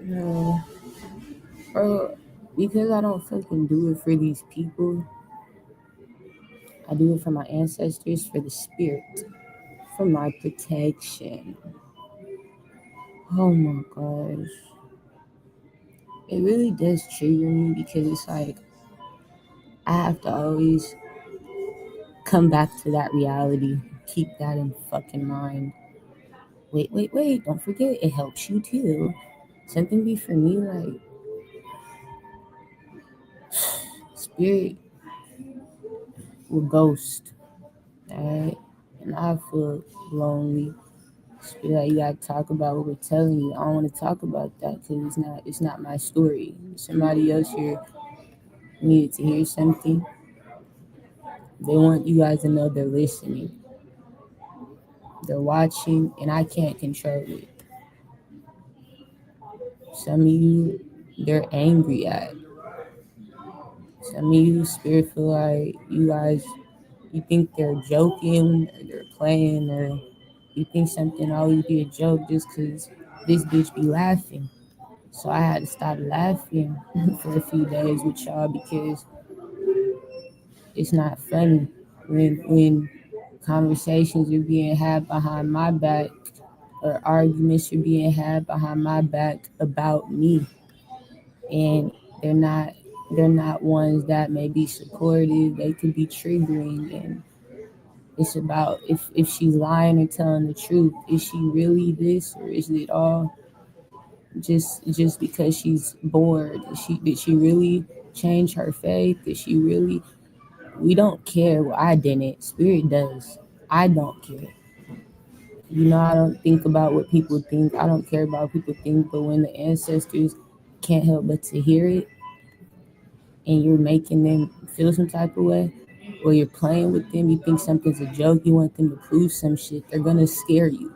No, bro, because I don't fucking do it for these people. I do it for my ancestors, for the spirit, for my protection. Oh my gosh. It really does trigger me because it's like I have to always come back to that reality. Keep that in fucking mind. Wait. Don't forget, it helps you too. Something be for me like spirit will ghost. Alright? And I feel lonely. Spirit, like, you gotta talk about what we're telling you. I don't want to talk about that because it's not my story. Somebody else here needed to hear something. They want you guys to know they're listening. They're watching, and I can't control it. Some of you, they're angry at. Some of you, spirit, feel like you guys, you think they're joking, or they're playing, or you think something always be a joke just because this bitch be laughing. So I had to stop laughing for a few days with y'all because it's not funny when conversations are being had behind my back or arguments are being had behind my back about me, and they're not ones that may be supportive. They could be triggering, and it's about if she's lying or telling the truth. Is she really this, or is it all just because she's bored? Did she really change her faith? Did she really? We don't care. Well, I didn't. Spirit does. I don't care. You know, I don't think about what people think. I don't care about what people think. But when the ancestors can't help but to hear it, and you're making them feel some type of way, or you're playing with them, you think something's a joke, you want them to prove some shit, they're gonna scare you.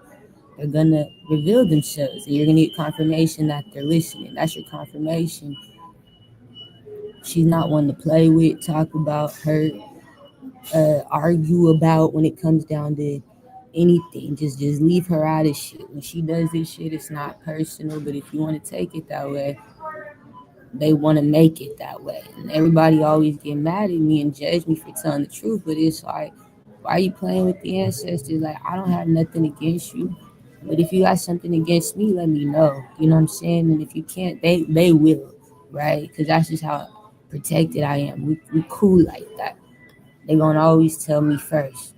They're gonna reveal themselves, and you're gonna get confirmation that they're listening. That's your confirmation. She's not one to play with, talk about, hurt, argue about when it comes down to anything. Just leave her out of shit. When she does this shit, it's not personal. But if you want to take it that way, they want to make it that way. And everybody always get mad at me and judge me for telling the truth. But it's like, why are you playing with the ancestors? Like, I don't have nothing against you. But if you got something against me, let me know. You know what I'm saying? And if you can't, they will, right? Because that's just how protected I am. We cool like that. They gonna always tell me first.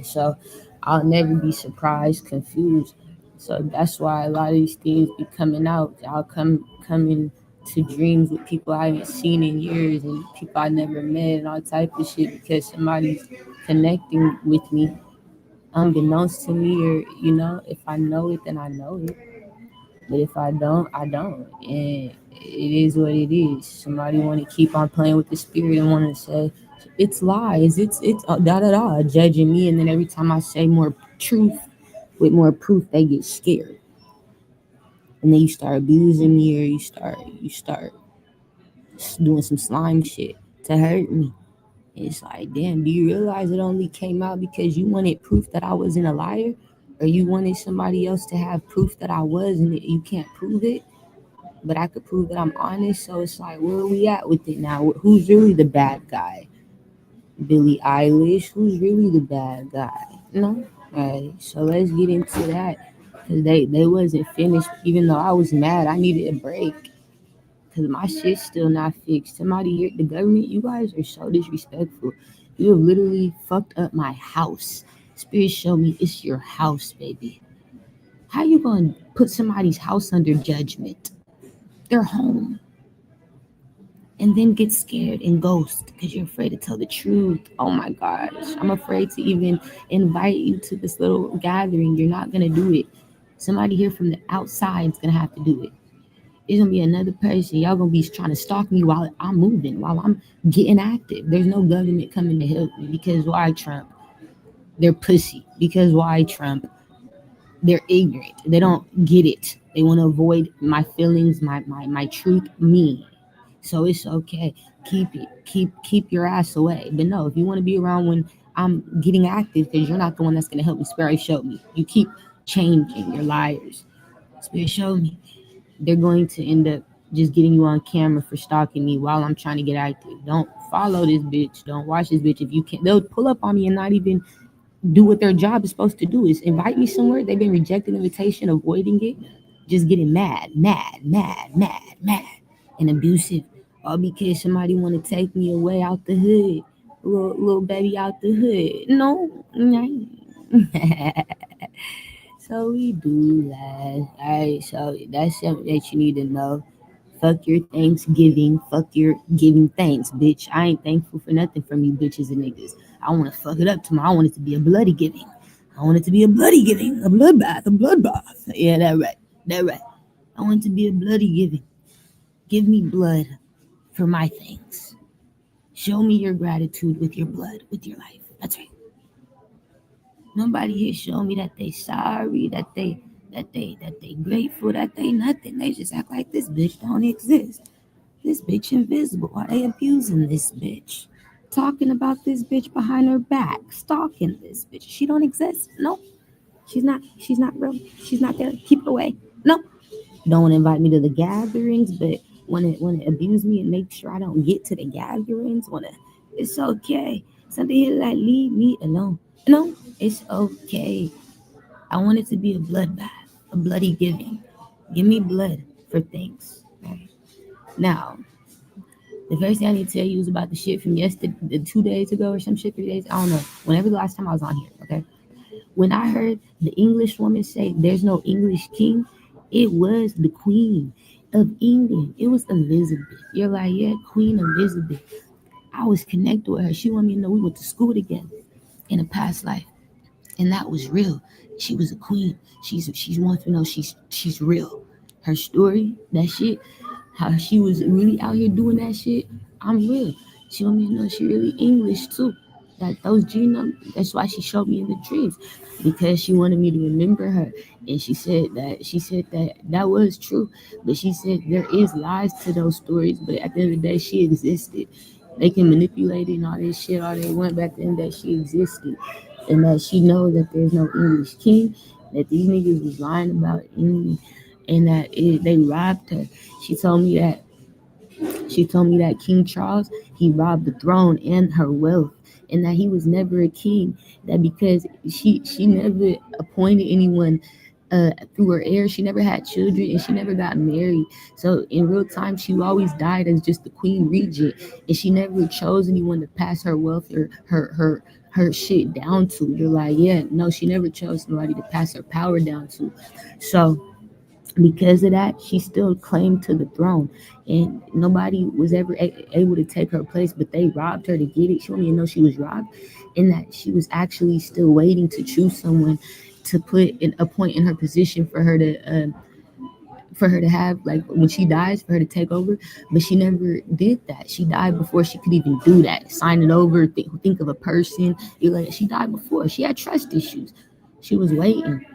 So I'll never be surprised, confused. So that's why a lot of these things be coming out. I'll come into dreams with people I haven't seen in years and people I never met and all type of shit because somebody's connecting with me unbeknownst to me, or if I know it, then I know it. But if I don't, I don't. And it is what it is. Somebody want to keep on playing with the spirit and want to say, it's lies, it's judging me. And then every time I say more truth with more proof, they get scared. And then you start abusing me, or you start doing some slime shit to hurt me. It's like, damn, do you realize it only came out because you wanted proof that I wasn't a liar? Or you wanted somebody else to have proof that I was, and you can't prove it, but I could prove that I'm honest. So it's like, where are we at with it now? Who's really the bad guy? Billie Eilish? Who's really the bad guy? No? Alright, so let's get into that. Because they wasn't finished. Even though I was mad, I needed a break. Because my shit's still not fixed. Somebody here, the government, you guys are so disrespectful. You have literally fucked up my house. Spirit showed me it's your house, baby. How you gonna put somebody's house under judgment? Their home. And then get scared and ghost because you're afraid to tell the truth. Oh my gosh. I'm afraid to even invite you to this little gathering. You're not gonna do it. Somebody here from the outside is gonna have to do it. It's gonna be another person. Y'all gonna be trying to stalk me while I'm moving, while I'm getting active. There's no government coming to help me because why, Trump? They're pussy. Because why, Trump? They're ignorant. They don't get it. They want to avoid my feelings, my truth, me. So it's okay. Keep your ass away. But no, if you want to be around when I'm getting active, because you're not the one that's gonna help me. Spirit showed me. You keep changing. You're liars. Spirit showed me. They're going to end up just getting you on camera for stalking me while I'm trying to get active. Don't follow this bitch. Don't watch this bitch. If you can't, they'll pull up on me and not even do what their job is supposed to do, is invite me somewhere. They've been rejecting invitation, avoiding it, just getting mad, and abusive, all because somebody want to take me away out the hood, little baby out the hood. No. So we do that. Alright, so that's something that you need to know. Fuck your Thanksgiving. Fuck your giving thanks, bitch. I ain't thankful for nothing from you bitches and niggas. I want to fuck it up tomorrow. I want it to be a bloody giving. I want it to be a bloody giving. A bloodbath. Yeah, that right. I want it to be a bloody giving. Give me blood for my thanks. Show me your gratitude with your blood, with your life. That's right. Nobody here show me that they sorry, that they grateful, that they nothing. They just act like this bitch don't exist. This bitch invisible. Are they abusing this bitch? Talking about this bitch behind her back, stalking this bitch. She don't exist. No, she's not. She's not real. She's not there. Keep her away. No. Don't want to invite me to the gatherings, but want to abuse me and make sure I don't get to the gatherings. It's okay. Something here like leave me alone. No, it's okay. I want it to be a bloodbath, a bloody giving. Give me blood for things. Right? Now, the first thing I need to tell you is about the shit from yesterday, 2 days ago or some shit, 3 days. I don't know. Whenever the last time I was on here, okay? When I heard the English woman say there's no English king, it was the Queen of England. It was Elizabeth. You're like, yeah, Queen Elizabeth. I was connected with her. She wanted me to know we went to school together in a past life. And that was real. She was a queen. She wants to know she's real. Her story, that shit, how she was really out here doing that shit. I'm real. She want me to know she really English too. That those genomes. That's why she showed me in the dreams, because she wanted me to remember her. And she said that that was true. But she said there is lies to those stories. But at the end of the day, she existed. They can manipulate it and all this shit all they want, but at the end of the day, she existed. And that she knows that there's no English king, that these niggas was lying about England, and that they robbed her. She told me that King Charles, he robbed the throne and her wealth, and that he was never a king. That because she never appointed anyone through her heir, she never had children, and she never got married. So in real time, she always died as just the queen regent, and she never chose anyone to pass her wealth or her shit down to. You're like, yeah, no, she never chose somebody to pass her power down to. So because of that, she still claimed to the throne, and nobody was ever able to take her place, but they robbed her to get it. She wanted to know she was robbed, and that she was actually still waiting to choose someone to put a point in her position for her to have, like, when she dies, for her to take over. But she never did that. She died before she could even do that. Sign it over, think of a person. Like, she died before. She had trust issues. She was waiting,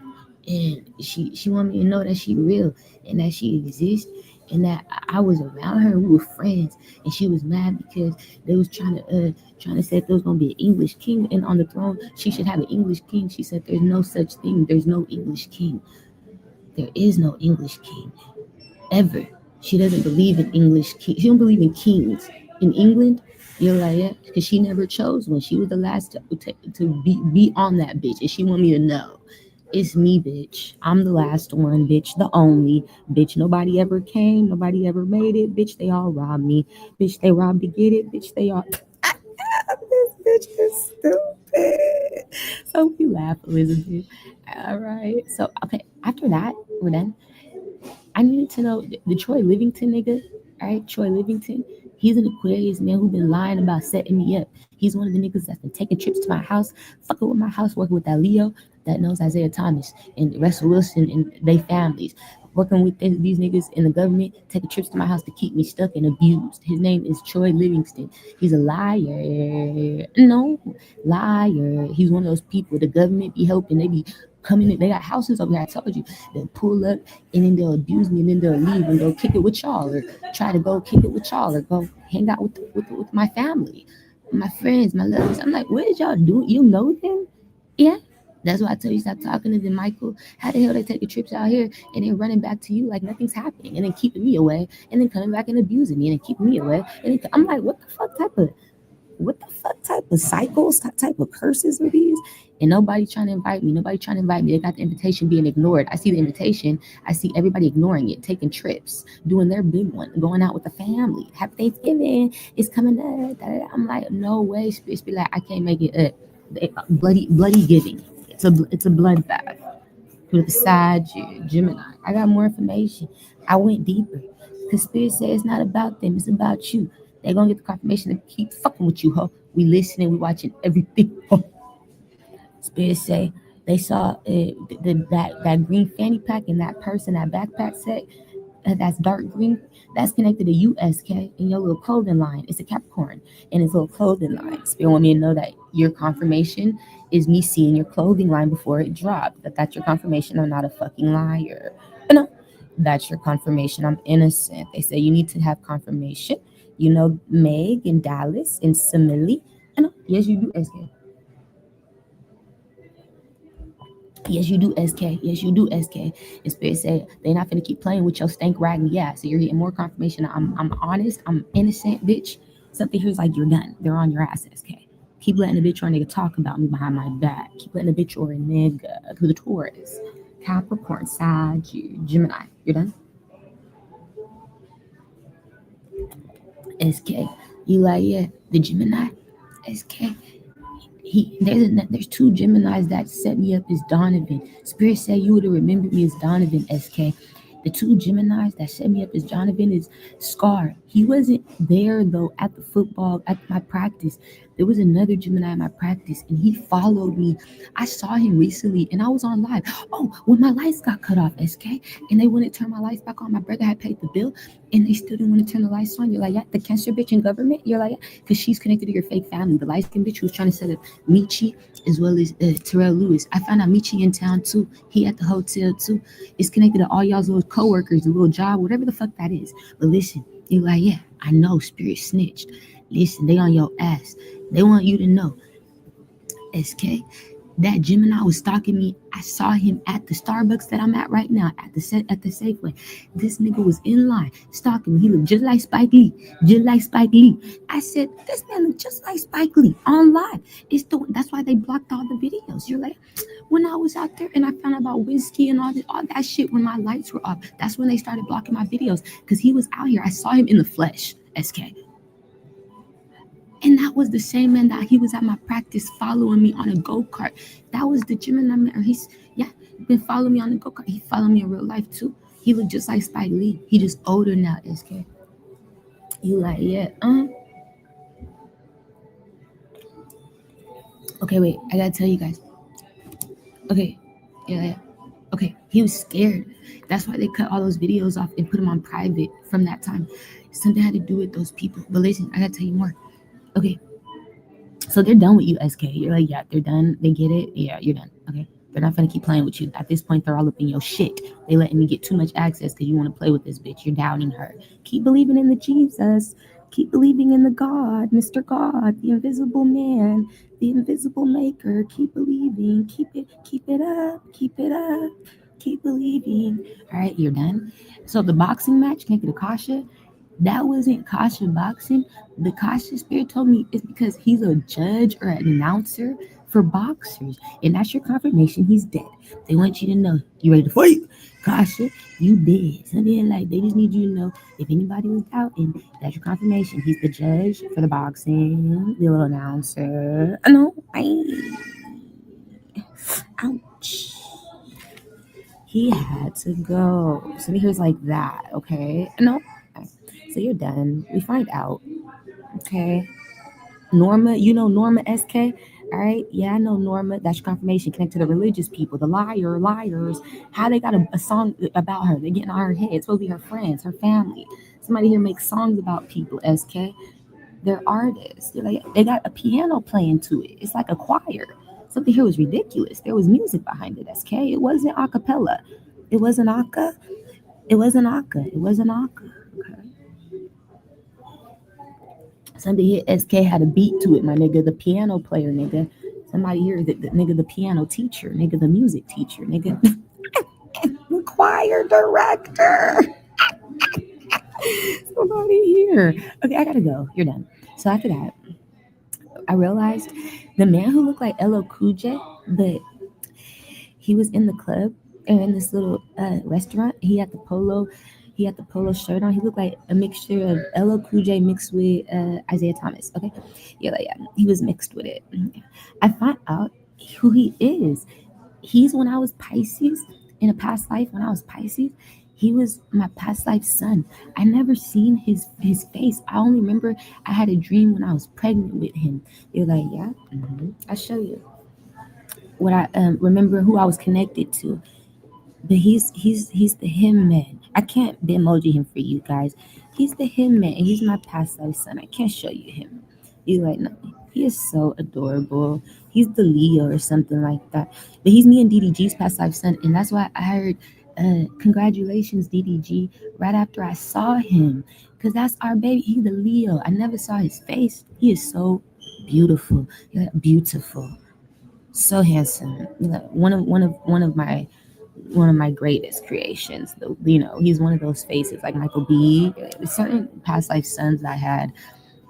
and she wanted me to know that she real and that she exists, and that I was around her. We were friends, and she was mad because they was trying to say if there was gonna be an English king and on the throne, she should have an English king. She said there's no such thing. There's no English king. There is no English king ever. She doesn't believe in English king. She don't believe in kings in England. You're like, yeah, because she never chose one. She was the last to be on that bitch, and she want me to know. It's me, bitch. I'm the last one, bitch. The only, bitch. Nobody ever came. Nobody ever made it, bitch. They all robbed me, bitch. They robbed to get it, bitch. They all. This bitch is stupid. So we laugh, Elizabeth. All right. So okay. After that, we're done. I needed to know the Troy Livingston nigga. All right, Troy Livingston. He's an Aquarius man who been lying about setting me up. He's one of the niggas that's been taking trips to my house, fucking with my house, working with that Leo that knows Isaiah Thomas and Russell Wilson and they families. Working with these niggas in the government, taking trips to my house to keep me stuck and abused. His name is Troy Livingston. He's a liar. No, liar. He's one of those people the government be helping. They be come in. They got houses over here. I told you. They'll pull up and then they'll abuse me and then they'll leave and go kick it with y'all or try to go kick it with y'all or go hang out with my family, my friends, my lovers. I'm like, what did y'all do? You know them? Yeah. That's why I tell you stop talking to them, Michael. How the hell they taking trips out here and then running back to you like nothing's happening and then keeping me away and then coming back and abusing me and then keeping me away and then, I'm like, what the fuck type of cycles, type of curses are these? And nobody trying to invite me. Nobody trying to invite me. They got the invitation being ignored. I see the invitation. I see everybody ignoring it, taking trips, doing their big one, going out with the family. Happy Thanksgiving. It's coming up. I'm like, no way. Spirits be like, I can't make it up. Bloody giving. It's a bloodbath with the side Gemini. I got more information. I went deeper. Because Spirit said it's not about them, it's about you. They're gonna get the confirmation and keep fucking with you, huh? We listening, we watching everything. Huh? Spirit say they saw that green fanny pack in that purse in that backpack set that's dark green, that's connected to USK in your little clothing line. It's a Capricorn and it's a little clothing line. Spirit want me to know that your confirmation is me seeing your clothing line before it dropped. That's your confirmation. I'm not a fucking liar. No, that's your confirmation. I'm innocent. They say you need to have confirmation. You know, Meg and Dallas and Simile. No, yes, you do, SK. Yes, you do, SK. Yes, you do, SK. And Spirit said they're not gonna keep playing with your stank raggedy ass. So you're getting more confirmation. I'm honest. I'm innocent, bitch. Something here's like you're done. They're on your ass, SK. Keep letting the bitch or a nigga talk about me behind my back. Keep letting the bitch or a nigga who the Taurus, Capricorn, Sag, Gemini. You're done, SK. You like yeah, the Gemini, SK. There's two Geminis that set me up as Donovan. Spirit said you would have remembered me as Donovan, SK. The two Geminis that set me up as Donovan is Scar. He wasn't there though at the football at my practice. There was another Gemini at my practice and he followed me. I saw him recently and I was on live. Oh, when my lights got cut off, SK, and they wouldn't turn my lights back on. My brother had paid the bill and they still didn't want to turn the lights on. You're like, yeah, the cancer bitch in government. You're like, yeah, because she's connected to your fake family. The light skinned bitch who was trying to set up Michi as well as Terrell Lewis. I found out Michi in town too. He at the hotel too. It's connected to all y'all's little coworkers, the little job, whatever the fuck that is. But listen, you're like, yeah, I know Spirit snitched. Listen, they on your ass. They want you to know, SK, that Gemini was stalking me. I saw him at the Starbucks that I'm at right now, at the Safeway. This nigga was in line stalking me. He looked just like Spike Lee, just like Spike Lee. I said, this man looked just like Spike Lee on live. That's why they blocked all the videos. You're like, when I was out there and I found out about whiskey and all that shit when my lights were off, that's when they started blocking my videos because he was out here. I saw him in the flesh, SK. And that was the same man that he was at my practice following me on a go-kart. That was the Gemini man. He's been following me on the go-kart. He followed me in real life too. He looked just like Spike Lee. He just older now, SK. You like, yeah, okay, wait, I gotta tell you guys. Okay, yeah. Okay, he was scared. That's why they cut all those videos off and put them on private from that time. Something had to do with those people. But listen, I gotta tell you more. Okay, so they're done with you, SK. You're like, yeah, they're done. They get it. Yeah, you're done. Okay. They're not gonna keep playing with you. At this point, they're all up in your shit. They letting me get too much access because you want to play with this bitch. You're doubting her. Keep believing in the Jesus. Keep believing in the God, Mr. God, the invisible man, the invisible maker. Keep believing. Keep it up. Keep it up. Keep believing. All right, you're done. So the boxing match connected to Kasha, that wasn't Kasha boxing. The Kasha Spirit told me it's because he's a judge or an announcer for boxers. And that's your confirmation he's dead. They want you to know you ready to fight. Kasha, you dead. So then like they just need you to know if anybody was doubting, that's your confirmation. He's the judge for the boxing, the little announcer. I know. Ouch. He had to go. So here's like that, okay? No. So you're done. We find out. Okay. Norma, you know Norma SK? All right. Yeah, I know Norma. That's your confirmation. Connect to the religious people, the liars. How they got a song about her. They're getting on her head. It's supposed to be her friends, her family. Somebody here makes songs about people, SK. They're artists. They got a piano playing to it. It's like a choir. Something here was ridiculous. There was music behind it, SK. It wasn't a cappella. It wasn't aka. It wasn't aka. It wasn't aka. Okay. Somebody hit SK had a beat to it, my nigga. The piano player, nigga. Somebody here, the nigga, the piano teacher, nigga, the music teacher, nigga. The choir director. Somebody here. Okay, I gotta go. You're done. So after that, I realized the man who looked like LL Cool J, but he was in the club or in this little restaurant. He had the polo shirt on. He looked like a mixture of LL Cool J mixed with Isaiah Thomas. Okay, yeah, he was mixed with it. I found out who he is. He's when I was Pisces in a past life. When I was Pisces, he was my past life son. I never seen his face. I only remember I had a dream when I was pregnant with him. You're like, yeah, I'll show you what I remember who I was connected to. But he's the him man. I can't emoji him for you guys. He's the him man. He's my past life son. I can't show you him. You like no. He is so adorable. He's the Leo or something like that. But he's me and DDG's past life son, and that's why I heard congratulations DDG right after I saw him, because that's our baby. He's the Leo. I never saw his face. He is so beautiful. Beautiful, so handsome. One of my greatest creations. He's one of those faces like Michael B. Certain past life sons I had,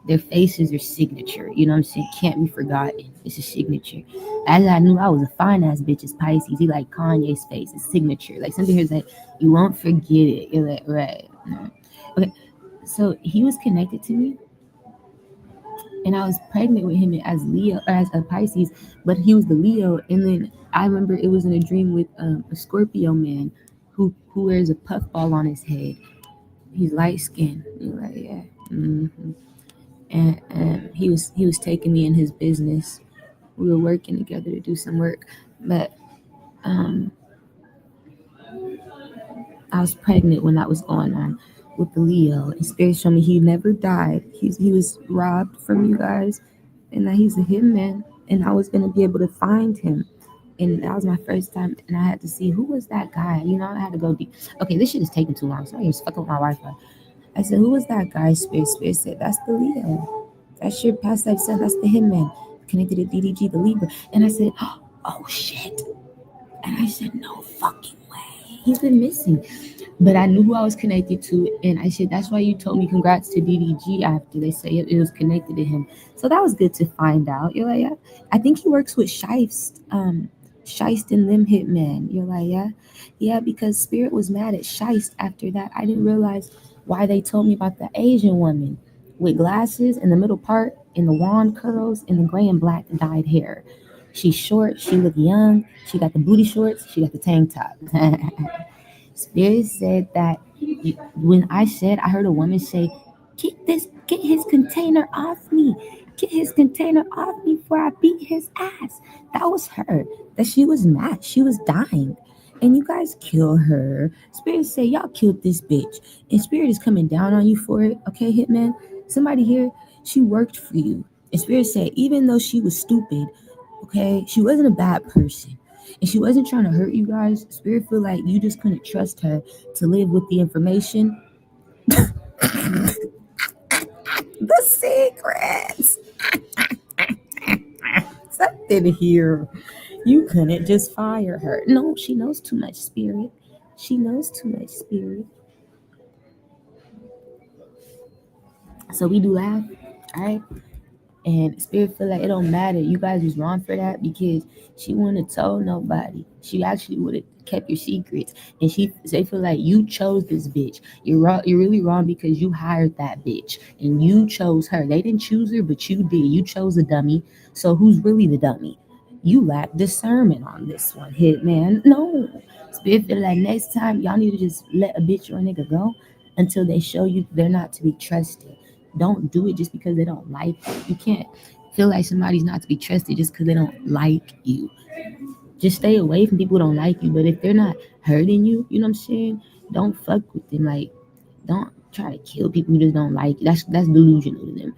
their faces are signature. You know what I'm saying? Can't be forgotten. It's a signature. As I knew I was a fine ass bitch as Pisces. He like Kanye's face. It's signature. Like something here's like you won't forget it. You're like right. Okay. So he was connected to me, and I was pregnant with him as Leo or as a Pisces, but he was the Leo. And then I remember it was in a dream with a Scorpio man who wears a puffball on his head. He's light skinned. You're like, yeah. And he was taking me in his business. We were working together to do some work, but I was pregnant when that was going on with the Leo. And Spirit showed me he never died. He was robbed from you guys, and that he's a hitman. And I was gonna be able to find him. And that was my first time, and I had to see who was that guy. I had to go deep. Okay, this shit is taking too long. So I was fucking with my Wi-Fi. I said, who was that guy? Spirit said, that's the Leo. That's your past life son. That's the hitman connected to DDG, the Libra. And I said, oh shit. And I said, no fucking way. He's been missing. But I knew who I was connected to. And I said, that's why you told me congrats to DDG after they say it was connected to him. So that was good to find out. You're like, yeah. I think he works with Shiest. Shiest and them hitman. You're like, yeah. Yeah, because Spirit was mad at Shiest after that. I didn't realize why they told me about the Asian woman with glasses in the middle part and the wand curls and the gray and black dyed hair. She's short. She look young. She got the booty shorts. She got the tank top. Spirit said that when I heard a woman say, get his container off me. Get his container off me before I beat his ass. That was her. That she was mad. She was dying. And you guys kill her. Spirit said, y'all killed this bitch. And Spirit is coming down on you for it. Okay, Hitman? Somebody here, she worked for you. And Spirit said, even though she was stupid, okay, she wasn't a bad person. And she wasn't trying to hurt you guys. Spirit feel like you just couldn't trust her to live with the information. The secrets. Something here. You couldn't just fire her. No, she knows too much, Spirit. She knows too much, Spirit. So we do laugh, all right? And Spirit feel like it don't matter. You guys was wrong for that because she wouldn't have told nobody. She actually would have kept your secrets. And they feel like you chose this bitch. You're wrong. You're really wrong because you hired that bitch and you chose her. They didn't choose her, but you did. You chose a dummy. So who's really the dummy? You lack discernment on this one, Hitman. No. Spirit feel like next time y'all need to just let a bitch or a nigga go until they show you they're not to be trusted. Don't do it just because they don't like you. You can't feel like somebody's not to be trusted just because they don't like you. Just stay away from people who don't like you. But if they're not hurting you, you know what I'm saying? Don't fuck with them. Like, don't try to kill people who just don't like you. That's delusional to them.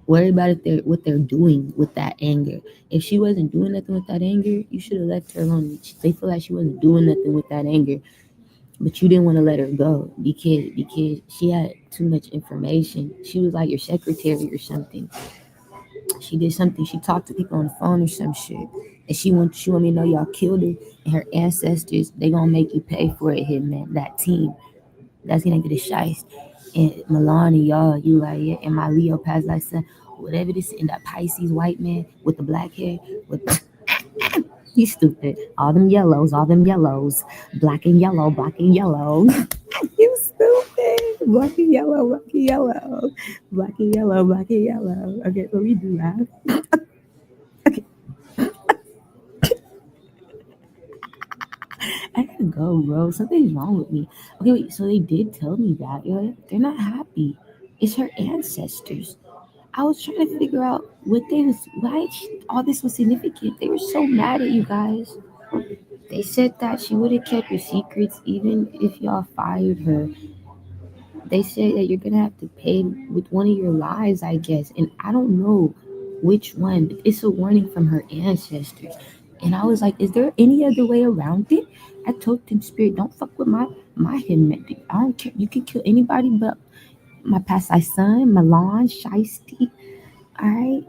Worry about what they're doing with that anger. If she wasn't doing nothing with that anger, you should have left her alone. They feel like she wasn't doing nothing with that anger, but you didn't want to let her go because she had too much information. She was like your secretary or something. She did something. She talked to people on the phone or some shit, and she want me to know y'all killed her. And her ancestors, they gonna make you pay for it, Hitman. That team, that's gonna get a shice. And Milan and y'all, you like, yeah, and my Leo past life son, whatever this, and that Pisces white man with the black hair, with the, he's stupid. All them yellows, black and yellow, black and yellow. You stupid. Black and yellow, black and yellow, black and yellow, black and yellow. Okay, let me do that. Okay, I gotta go, bro. Something's wrong with me. Okay, wait. So they did tell me that. They're not happy. It's her ancestors. I was trying to figure out why all this was significant. They were so mad at you guys. They said that she would have kept your secrets even if y'all fired her. They said that you're gonna have to pay with one of your lives, I guess. And I don't know which one, but it's a warning from her ancestors. And I was like, is there any other way around it? I told them, Spirit, don't fuck with my hidden. I don't care. You can kill anybody but my past life son, Milan, Shiesty. All right.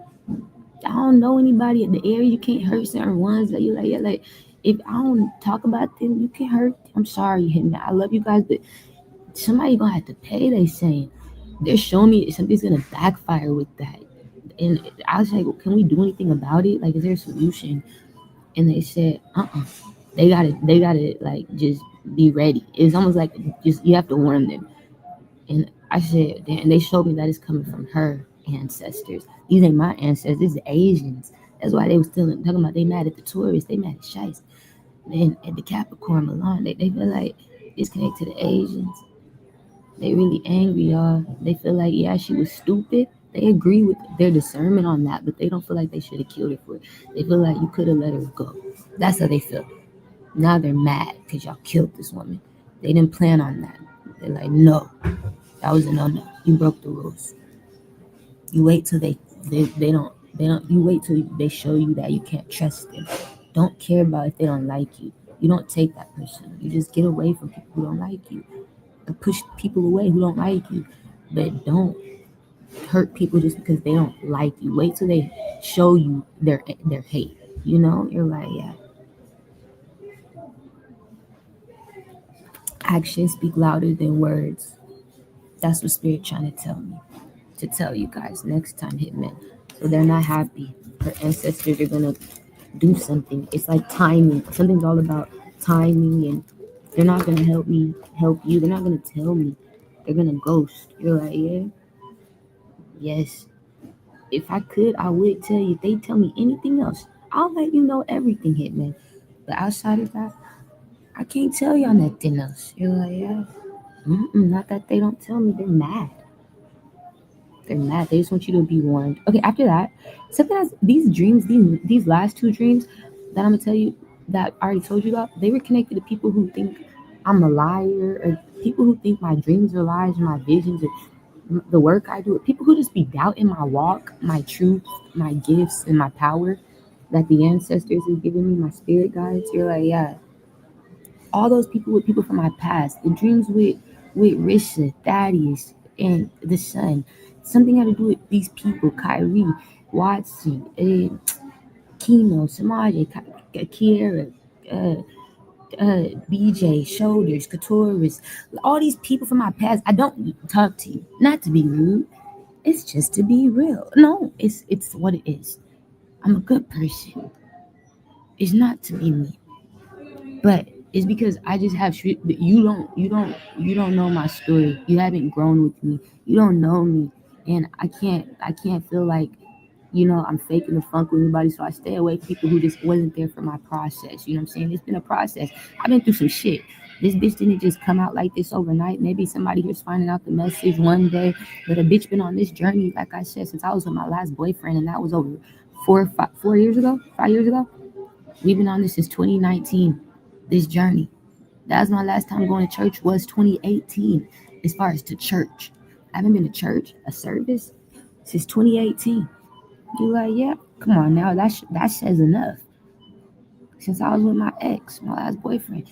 I don't know anybody in the area. You can't hurt certain ones that you like. Yeah, like if I don't talk about them, you can hurt. I'm sorry, Hitman. I love you guys, but somebody gonna have to pay. They saying they're showing me something's gonna backfire with that. And I was like, well, can we do anything about it? Like, is there a solution? And they said, they gotta like just be ready. It's almost like just you have to warn them. And I said, and they showed me that it's coming from her ancestors. These ain't my ancestors. These are Asians. That's why they were still talking about they mad at the tourists. They mad at Shice. And at the Capricorn Milan, they feel like it's connected to the Asians. They really angry, y'all. They feel like, yeah, she was stupid. They agree with their discernment on that, but they don't feel like they should have killed her for it. They feel like you could have let her go. That's how they feel. Now they're mad because y'all killed this woman. They didn't plan on that. They're like, no, that was a no-no. You broke the rules. You wait till they don't you wait till they show you that you can't trust them. Don't care about if they don't like you. You don't take that person. You just get away from people who don't like you. Or push people away who don't like you. But don't hurt people just because they don't like you. Wait till they show you their hate. You're like, yeah. Actions speak louder than words. That's what Spirit trying to tell me. To tell you guys next time, Hitman. So they're not happy. Her ancestors are gonna do something. It's like timing. Something's all about timing, and they're not gonna help me help you. They're not gonna tell me. They're gonna ghost. You're like, yeah, yes. If I could, I would tell you. If they tell me anything else, I'll let you know everything, Hitman. But outside of that, I can't tell y'all nothing else. You're like, yeah. Not that they don't tell me. They're mad. They're mad. They just want you to be warned. Okay, after that, something else. These dreams, these last two dreams that I'm gonna tell you that I already told you about, they were connected to people who think I'm a liar, or people who think my dreams are lies, or my visions, or the work I do. People who just be doubting my walk, my truth, my gifts, and my power that the ancestors have given me, my spirit guides. You're like, yeah, all those people with people from my past. The dreams with Risha, Thaddeus, and the son. Something had to do with these people: Kyrie, Watson, Kino, Samaje, Kiera, uh, BJ, Shoulders, Katoris. All these people from my past. I don't talk to you, not to be rude. It's just to be real. No, it's what it is. I'm a good person. It's not to be me. But it's because I just have you don't know my story. You haven't grown with me. You don't know me, and I can't feel like I'm faking the funk with anybody. So I stay away from people who just wasn't there for my process. You know what I'm saying? It's been a process. I've been through some shit. This bitch didn't just come out like this overnight. Maybe somebody here's finding out the message one day, but a bitch been on this journey, like I said, since I was with my last boyfriend, and that was over 4 years ago, 5 years ago. We've been on this since 2019. This journey. That's my last time going to church was 2018. As far as to church, I haven't been to church, a service, since 2018. You like, yeah, come on now, that says enough. Since I was with my ex, my last boyfriend,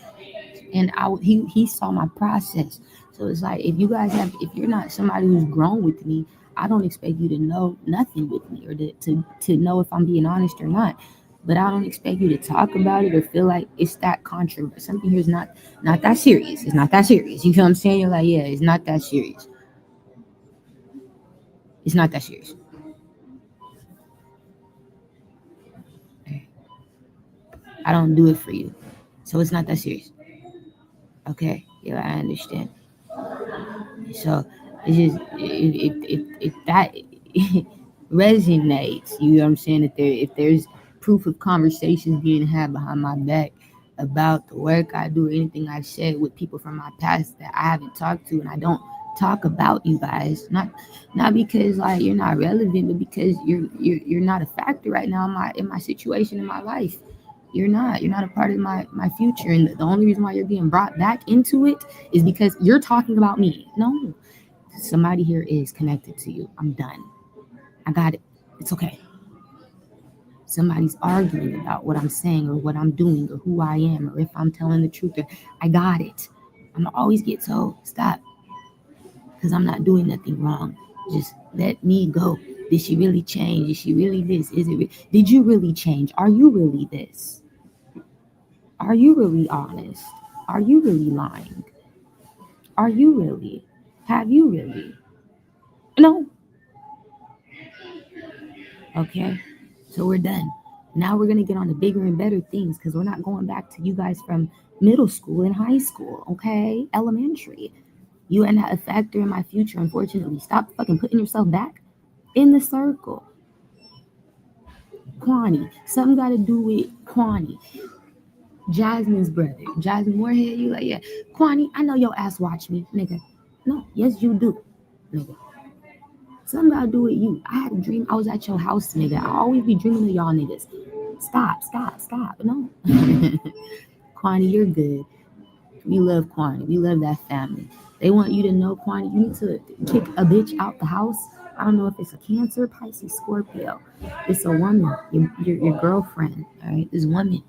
and he saw my process. So it's like if you're not somebody who's grown with me, I don't expect you to know nothing with me or to know if I'm being honest or not. But I don't expect you to talk about it or feel like it's that controversial. Something here is not that serious. It's not that serious. You feel what I'm saying? You're like, yeah, it's not that serious. It's not that serious. I don't do it for you, so it's not that serious. Okay, yeah, I understand. So it's just if that resonates, you know what I'm saying? If there's proof of conversations being had behind my back about the work I do or anything I've said with people from my past that I haven't talked to, and I don't talk about you guys, not because like you're not relevant, but because you're not a factor right now in my situation in my life. You're not a part of my future, and the only reason why you're being brought back into it is because you're talking about me. No, somebody here is connected to you. I'm done. I got it. It's okay. Somebody's arguing about what I'm saying or what I'm doing or who I am or if I'm telling the truth. Or I got it. I'm always get told stop because I'm not doing nothing wrong. Just let me go. Did she really change? Is she really this? Did you really change? Are you really this? Are you really honest? Are you really lying? Are you really? Have you really? No. Okay. So we're done. Now we're going to get on to bigger and better things because we're not going back to you guys from middle school and high school. Okay. Elementary. You are not a factor in my future, unfortunately. Stop fucking putting yourself back in the circle. Kwani. Something got to do with Kwani. Jasmine's brother. Jasmine Moorhead. You like, yeah. Kwani, I know your ass watch me, nigga. No. Yes, you do, nigga. Something got to do with you. I had a dream I was at your house, nigga. I always be dreaming of y'all niggas. Stop. No. Kwani, you're good. We love Kwani. We love that family. They want you to know, Kwani, you need to kick a bitch out the house. I don't know if it's a Cancer, Pisces, Scorpio. It's a woman, your girlfriend, all right? This woman,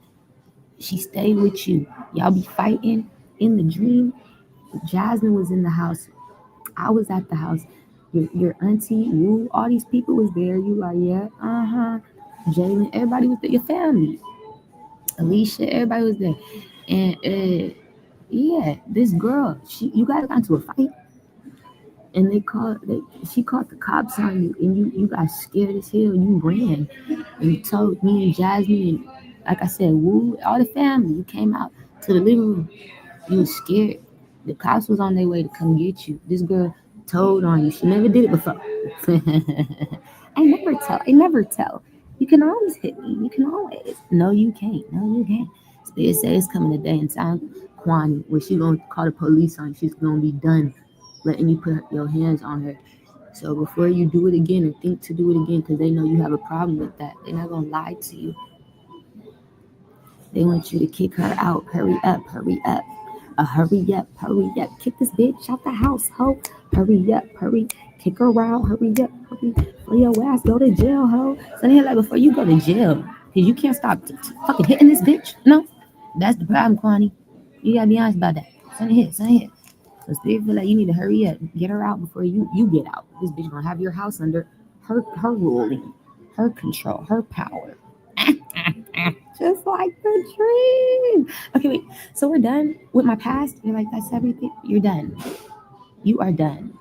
she stayed with you. Y'all be fighting in the dream. Jasmine was in the house. I was at the house. Your auntie, Woo, all these people was there. You like, yeah, Jalen, everybody was there. Your family, Alicia, everybody was there. And yeah, this girl, you guys got into a fight, and she called the cops on you, and you got scared as hell. You ran, and you told me and Jasmine, and like I said, Woo, all the family. You came out to the living room. You was scared. The cops was on their way to come get you. This girl told on you. She never did it before. I never tell. You can always hit me. You can always. No, you can't. No, you can't. So they say it's coming a day in time, Kwani, where she gonna call the police on you. She's gonna be done letting you put your hands on her. So before you do it again or think to do it again, because they know you have a problem with that, they're not gonna lie to you. They want you to kick her out. Hurry up. Hurry up. Hurry up. Kick this bitch out the house, ho. Hurry up. Hurry. Kick her out. Hurry up. Hurry. Or your ass go to jail, ho. So they like before you go to jail, because you can't stop fucking hitting this bitch. No. That's the problem, Kwani. You gotta be honest about that. Send it here. Because they feel like you need to hurry up. Get her out before you get out. This bitch gonna have your house under her ruling, her control, her power. Just like the dream. Okay, wait. So we're done with my past. You're like, that's everything. You're done. You are done.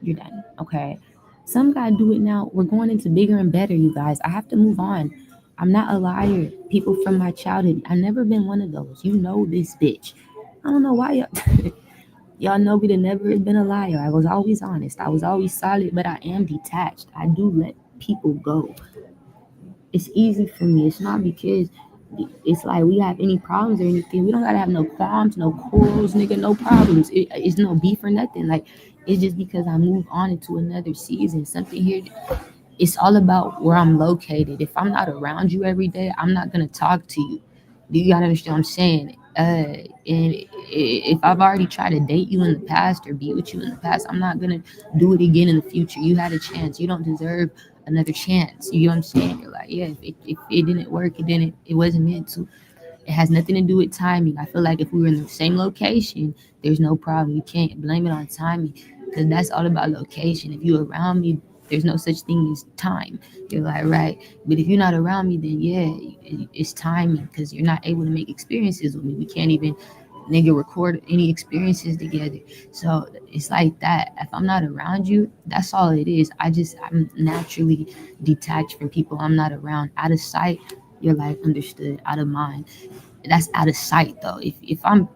You're done. Okay. Some gotta do it now. We're going into bigger and better, you guys. I have to move on. I'm not a liar. People from my childhood, I've never been one of those. You know this bitch. I don't know why y'all know me to never have been a liar. I was always honest. I was always solid, but I am detached. I do let people go. It's easy for me. It's not because it's like we have any problems or anything. We don't gotta have no qualms, no quarrels, nigga, no problems. It's no beef or nothing. Like, it's just because I move on into another season. Something here. It's all about where I'm located. If I'm not around you every day, I'm not gonna talk to you. Do you gotta understand what I'm saying? And if I've already tried to date you in the past or be with you in the past, I'm not gonna do it again in the future. You had a chance. You don't deserve another chance. You know what I'm saying? You're like, yeah, if it didn't work, it wasn't meant to. It has nothing to do with timing. I feel like if we were in the same location, there's no problem. You can't blame it on timing because that's all about location. If you're around me, there's no such thing as time. You're like, right. But if you're not around me, then yeah, it's timing because you're not able to make experiences with me. We can't even nigga record any experiences together. So it's like that. If I'm not around you, that's all it is. I'm naturally detached from people I'm not around. Out of sight, you're like understood. Out of mind, that's out of sight though. If I'm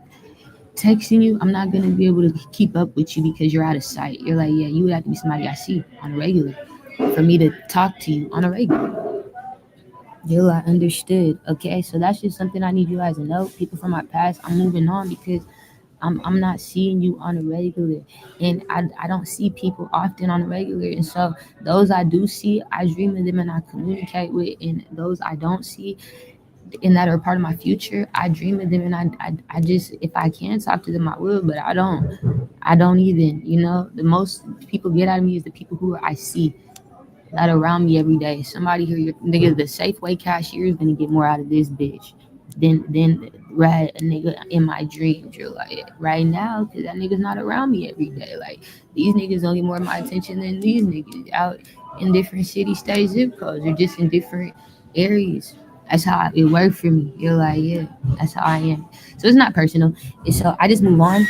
texting you, I'm not gonna be able to keep up with you because you're out of sight. You're like, yeah, you would have to be somebody I see on a regular for me to talk to you on a regular. You're like understood. Okay, so that's just something I need you guys to know. People from my past, I'm moving on because I'm not seeing you on a regular, and I don't see people often on a regular, and so those I do see, I dream of them and I communicate with, and those I don't see and that are part of my future, I dream of them, and I just, if I can talk to them, I will, but I don't even, the most people get out of me is the people who I see that are around me every day. Somebody here, nigga, the Safeway cashier is gonna get more out of this bitch than right a nigga in my dreams. You're like right now, cause that nigga's not around me every day. Like these niggas don't get more of my attention than these niggas out in different city, state, zip codes, or just in different areas. That's how it worked for me. You're like, yeah, that's how I am. So it's not personal. And so I just move on.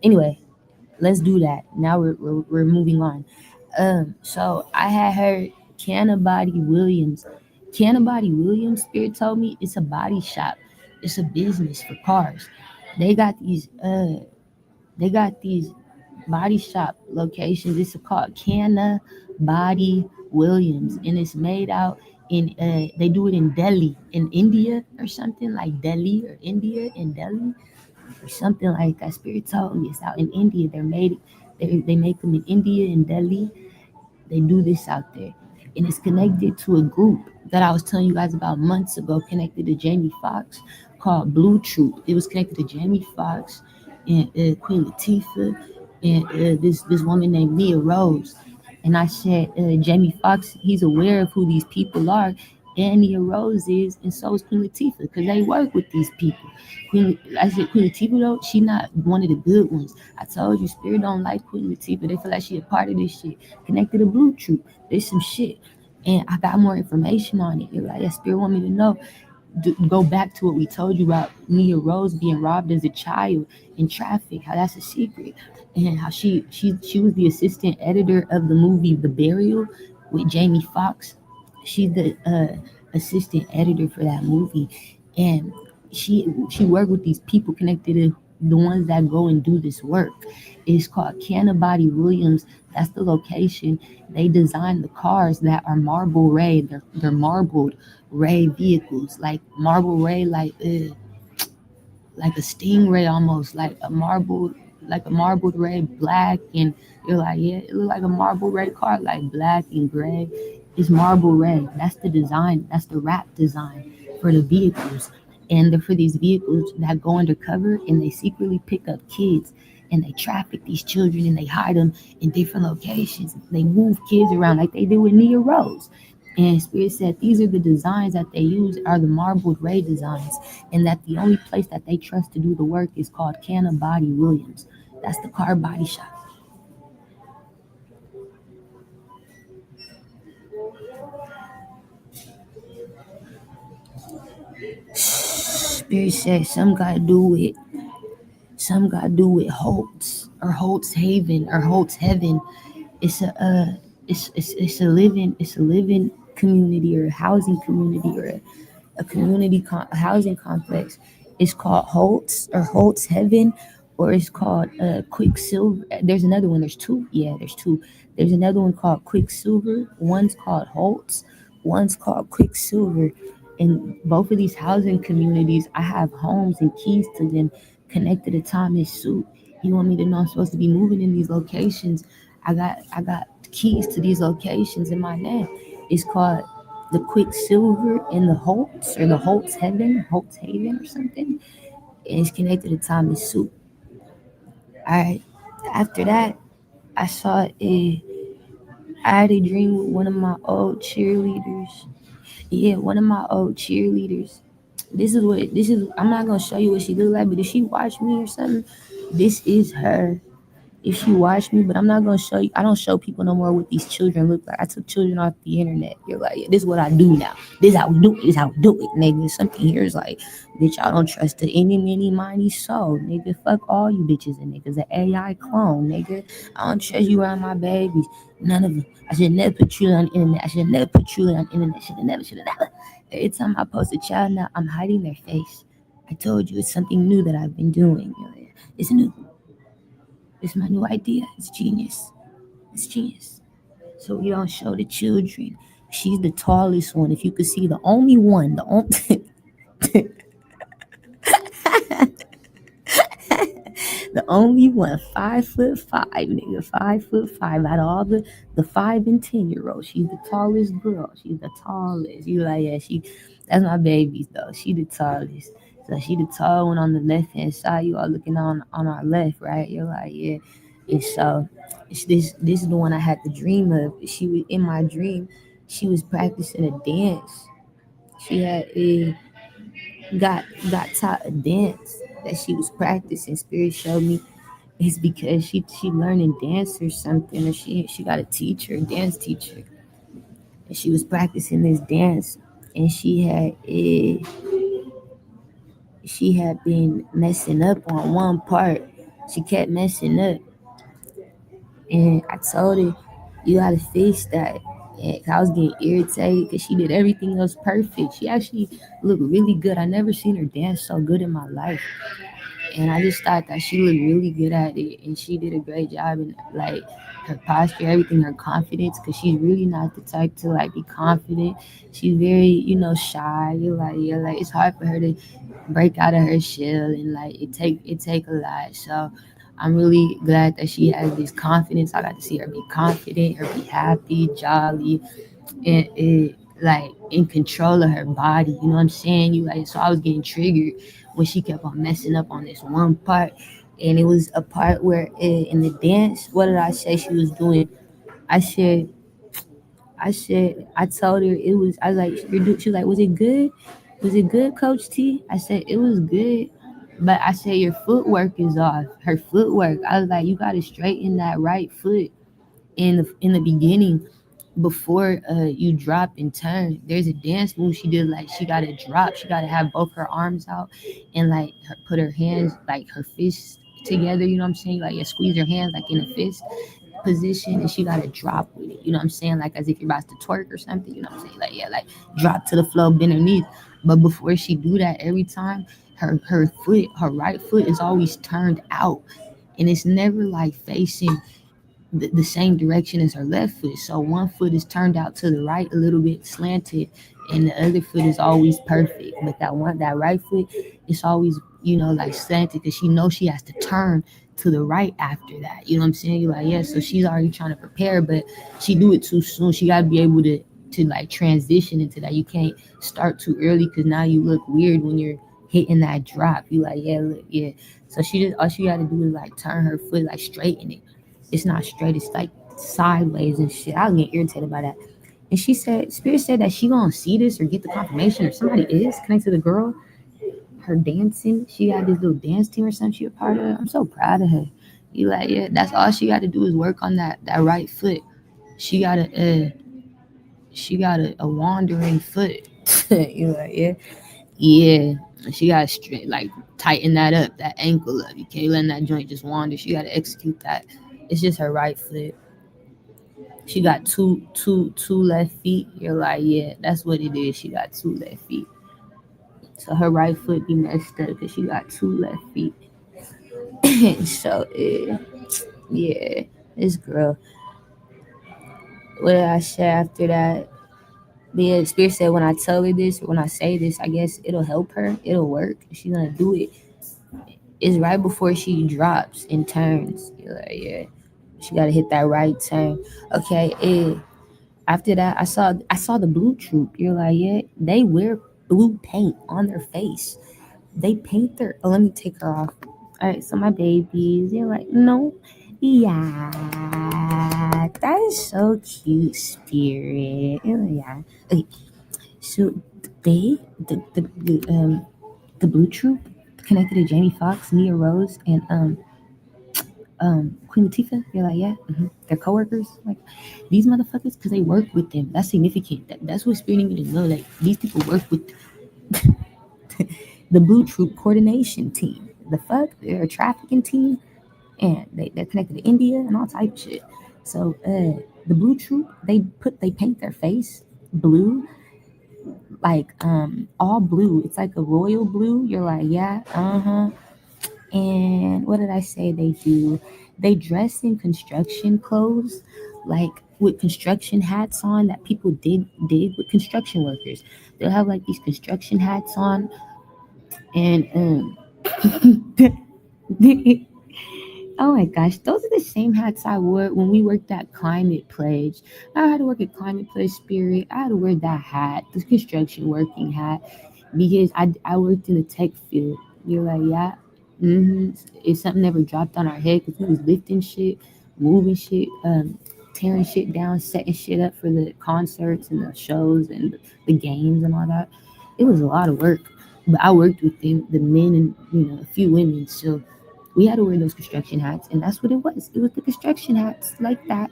Anyway, let's do that. Now we're moving on. So I had heard Cannabody Williams. Cannabody Williams, Spirit told me it's a body shop. It's a business for cars. They got these body shop locations. It's called Canna Body Williams, and it's made out in they do it in Delhi, in India or something like Delhi or India in Delhi or something like that. Spirit told me it's out in India. They make them in India and Delhi. They do this out there, and it's connected to a group that I was telling you guys about months ago, connected to Jamie Foxx, called Blue Troop. It was connected to Jamie Foxx and Queen Latifah and this woman named Mia Rose. And I said, Jamie Foxx, he's aware of who these people are, and Mia Rose is, and so is Queen Latifah, because they work with these people. I said Queen Latifah though, she not one of the good ones. I told you, Spirit don't like Queen Latifah. They feel like she a part of this shit. Connected to Blue Troop, there's some shit, and I got more information on it. You're like, yeah, Spirit want me to know. Go back to what we told you about Mia Rose being robbed as a child in traffic, how that's a secret, and how she was the assistant editor of the movie The Burial with Jamie Foxx. She's the assistant editor for that movie, and she worked with these people connected to the ones that go and do this work. It's called Cannabody Williams. That's the location. They designed the cars that are marble ray. They're marbled ray vehicles, like marble ray, like a stingray almost, like a marbled ray, black, and you're like, yeah, it look like a marble ray car, like black and gray. It's marble ray. That's the design. That's the wrap design for the vehicles, and they're for these vehicles that go undercover and they secretly pick up kids and they traffic these children and they hide them in different locations. They move kids around like they do with Nia Rose. And Spirit said these are the designs that they use are the marbled ray designs, and that the only place that they trust to do the work is called Cannabody Williams. That's the car body shop. Spirit said some got to do with Holtz or Holtz Haven or Holtz Heaven. It's a it's a living community or a housing community or a community housing complex. It's called Holtz or Holtz Heaven, or it's called Quicksilver. There's another one. There's two. Yeah, there's two. There's another one called Quicksilver. One's called Holtz. One's called Quicksilver. In both of these housing communities, I have homes and keys to them connected to Thomas Suit. You want me to know I'm supposed to be moving in these locations? I got keys to these locations in my name. It's called the Quicksilver in the Holtz or the Holtz Heaven, Holtz Haven or something. And it's connected to Thomas Soup. Alright. After that, I saw a I had a dream with one of my old cheerleaders. Yeah, one of my old cheerleaders. This is I'm not gonna show you what she look like, but if she watch me or something, this is her. If she watched me, but I'm not gonna show you. I don't show people no more what these children look like. I took children off the internet. You're like, yeah, this is what I do now. This is how we do it. This is how we do it, nigga. Something here is like, bitch, I don't trust the any, many, mighty soul, nigga. Fuck all you bitches and niggas. An AI clone, nigga. I don't trust you around my babies. None of them. I should never put you on the internet. I should never put you on the internet. Should have never. Every time I post a child now, I'm hiding their face. I told you it's something new that I've been doing. It's new. It's my new idea. It's genius. It's genius. So we don't show the children. She's the tallest one. If you could see the only one, the only the only one, 5'5", nigga, 5'5". Out of all the 5 and 10-year-olds, she's the tallest girl. She's the tallest. You like, yeah, that's my babies though. She the tallest. So she the tall one on the left hand side. You all looking on our left, right? You're like, yeah. And so this is the one I had the dream of. She was in my dream. She was practicing a dance. She had got taught a dance that she was practicing. Spirit showed me it's because she learning dance or something, or she got a teacher, a dance teacher, and she was practicing this dance, and she had been messing up on one part. She kept messing up, and I told her, you gotta fix that. And I was getting irritated because she did everything else perfect. She actually looked really good. I never seen her dance so good in my life. And I just thought that she looked really good at it, and she did a great job in like her posture, everything, her confidence, because she's really not the type to like be confident. She's very, shy. You're like, yeah, like it's hard for her to break out of her shell, and like it take a lot. So I'm really glad that she has this confidence. I got to see her be confident, her be happy, jolly, and like in control of her body. You know what I'm saying? You like, so I was getting triggered when she kept on messing up on this one part, and it was a part where in the dance, what did I say she was doing? I said, I told her it was. I was like, she was like, was it good? Was it good, Coach T? I said it was good, but I said your footwork is off. Her footwork. I was like, you got to straighten that right foot in the beginning before you drop and turn. There's a dance move she did, like she gotta drop. She gotta have both her arms out and like put her hands, like her fists together. You know what I'm saying? Like, yeah, squeeze her hands like in a fist position, and she gotta drop with it. You know what I'm saying? Like as if you're about to twerk or something. You know what I'm saying? Like, yeah, like drop to the floor, bend her knees. But before she do that, every time her right foot is always turned out, and it's never like facing the same direction as her left foot. So one foot is turned out to the right, a little bit slanted, and the other foot is always perfect. But that right foot, it's always, like slanted, because she knows she has to turn to the right after that. You know what I'm saying? You're like, yeah, so she's already trying to prepare, but she do it too soon. She gotta be able to like transition into that. You can't start too early, because now you look weird when you're hitting that drop. You like, yeah, look, yeah. So she just, all she gotta do is like turn her foot, like straighten it. It's not straight. It's like sideways and shit. I was getting irritated by that. And she said, Spirit said that she gonna see this or get the confirmation, or somebody is connected to the girl. Her dancing. She got this little dance team or something she a part of. I'm so proud of her. You like, yeah, that's all she got to do is work on that right foot. She got a wandering foot. You like, yeah, yeah. She got to straight, like tighten that up, that ankle up. You can't let that joint just wander. She got to execute that. It's just her right foot. She got two left feet. You're like, yeah, that's what it is. She got two left feet. So her right foot be messed up because she got two left feet. So yeah, this girl. What did I say after that? But yeah, Spirit said when I tell her this, or when I say this, I guess it'll help her. It'll work. She's gonna do it. It's right before she drops and turns. You're like, yeah, she gotta hit that right turn. Okay, After that, I saw the blue troop. You're like, yeah, they wear blue paint on their face. They paint their. Oh, let me take her off. All right, so my babies, you're like, no, yeah, that is so cute, Spirit. You're like, yeah. Okay, so they, the blue troop connected to Jamie Foxx, Nia Rose, and Queen Latifah. You're like, yeah, they're coworkers. Like these motherfuckers, because they work with them. That's significant. That's what Spirit need me to know. Like these people work with the Blue Troop coordination team. The fuck, they're a trafficking team, and they're connected to India and all type of shit. So the Blue Troop, they paint their face blue, like all blue. It's like a royal blue. You're like, yeah, And what did I say they do? They dress in construction clothes, like with construction hats on that people dig with construction workers. They'll have like these construction hats on, and oh my gosh, those are the same hats I wore when we worked at Climate Pledge. I had to work at Climate Pledge Spirit. I had to wear that hat, this construction working hat, because I worked in the tech field. You're like, yeah, If something never dropped on our head, because we was lifting shit, moving shit, tearing shit down, setting shit up for the concerts and the shows and the games and all that. It was a lot of work, but I worked with the men and a few women, so we had to wear those construction hats, and that's what it was. It was the construction hats like that,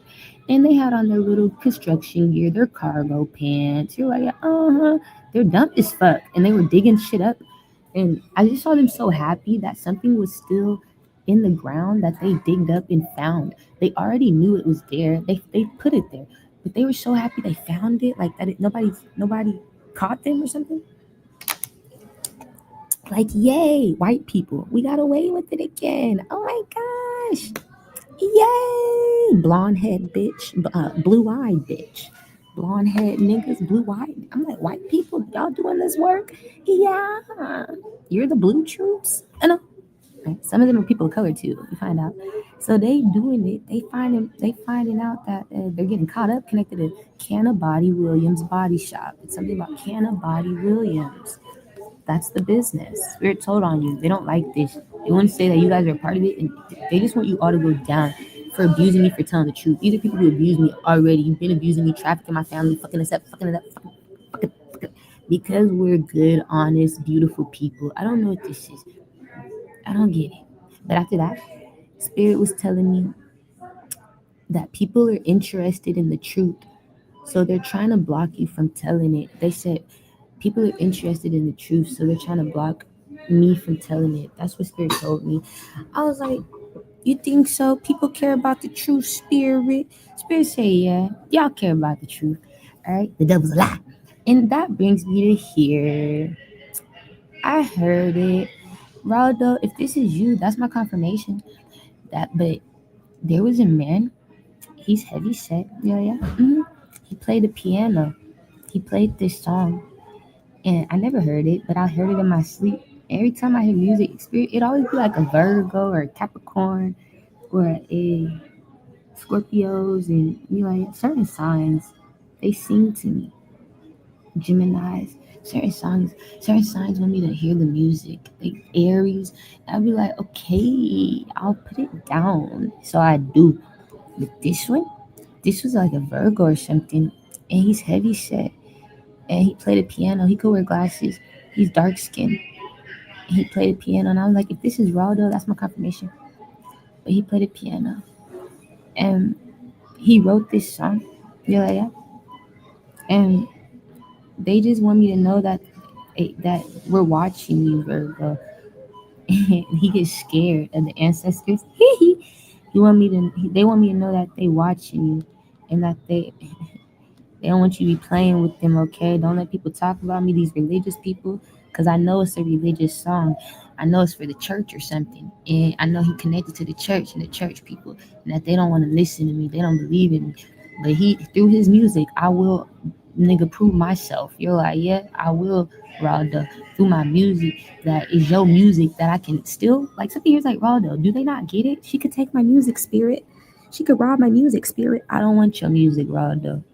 and they had on their little construction gear, their cargo pants. You're like, they're dumb as fuck, and they were digging shit up, and I just saw them so happy that something was still in the ground that they digged up and found. They already knew it was there. They put it there, but they were so happy they found it, like that. Nobody caught them or something. Like, yay, white people, we got away with it again. Oh my gosh. Yay. Blonde head bitch, blue eyed bitch. Blonde head niggas, blue eyed. I'm like, white people, y'all doing this work? Yeah. You're the blue troops? I know. Right? Some of them are people of color too, you find out. So they doing it. They finding out that they're getting caught up, connected to Canna Body Williams Body Shop. It's something about Canna Body Williams. That's the business. Spirit told on you. They don't like this. They want to say that you guys are a part of it, and they just want you all to go down for abusing me, for telling the truth. These are people who abuse me already. You've been abusing me, trafficking my family, fucking us up, fucking it up, fucking. Because we're good, honest, beautiful people. I don't know what this is. I don't get it. But after that, Spirit was telling me that people are interested in the truth. So they're trying to block you from telling it. They said people are interested in the truth, so they're trying to block me from telling it. That's what Spirit told me. I was like, you think so? People care about the truth, Spirit? Spirit say, yeah, y'all care about the truth. All right, the devil's a lie. And that brings me to here. I heard it. Raldo, if this is you, that's my confirmation. But there was a man. He's heavy set. Yeah. He played the piano. He played this song, and I never heard it, but I heard it in my sleep. Every time I hear music, it always be like a Virgo or a Capricorn or a Scorpios, and like certain signs, they sing to me. Geminis, certain signs want me to hear the music. Like Aries, I'll be like, okay, I'll put it down. So I do. But this was like a Virgo or something, and he's heavy set, and he played the piano. He could wear glasses. He's dark skinned. He played the piano, and I was like, if this is Raldo, that's my confirmation. But he played the piano, and he wrote this song. Yeah. And they just want me to know that we're watching you, Virgo. And he gets scared of the ancestors. They want me to know that they watching you, and that they don't want you to be playing with them, okay? Don't let people talk about me, these religious people, because I know it's a religious song. I know it's for the church or something. And I know he connected to the church and the church people, and that they don't want to listen to me. They don't believe in me. But through his music, I will, nigga, prove myself. You're like, yeah, I will, Raldo, through my music, that is your music, that I can still, like, something here's like, Raldo, do they not get it? She could take my music, Spirit. She could rob my music, spirit. I don't want your music, Raldo.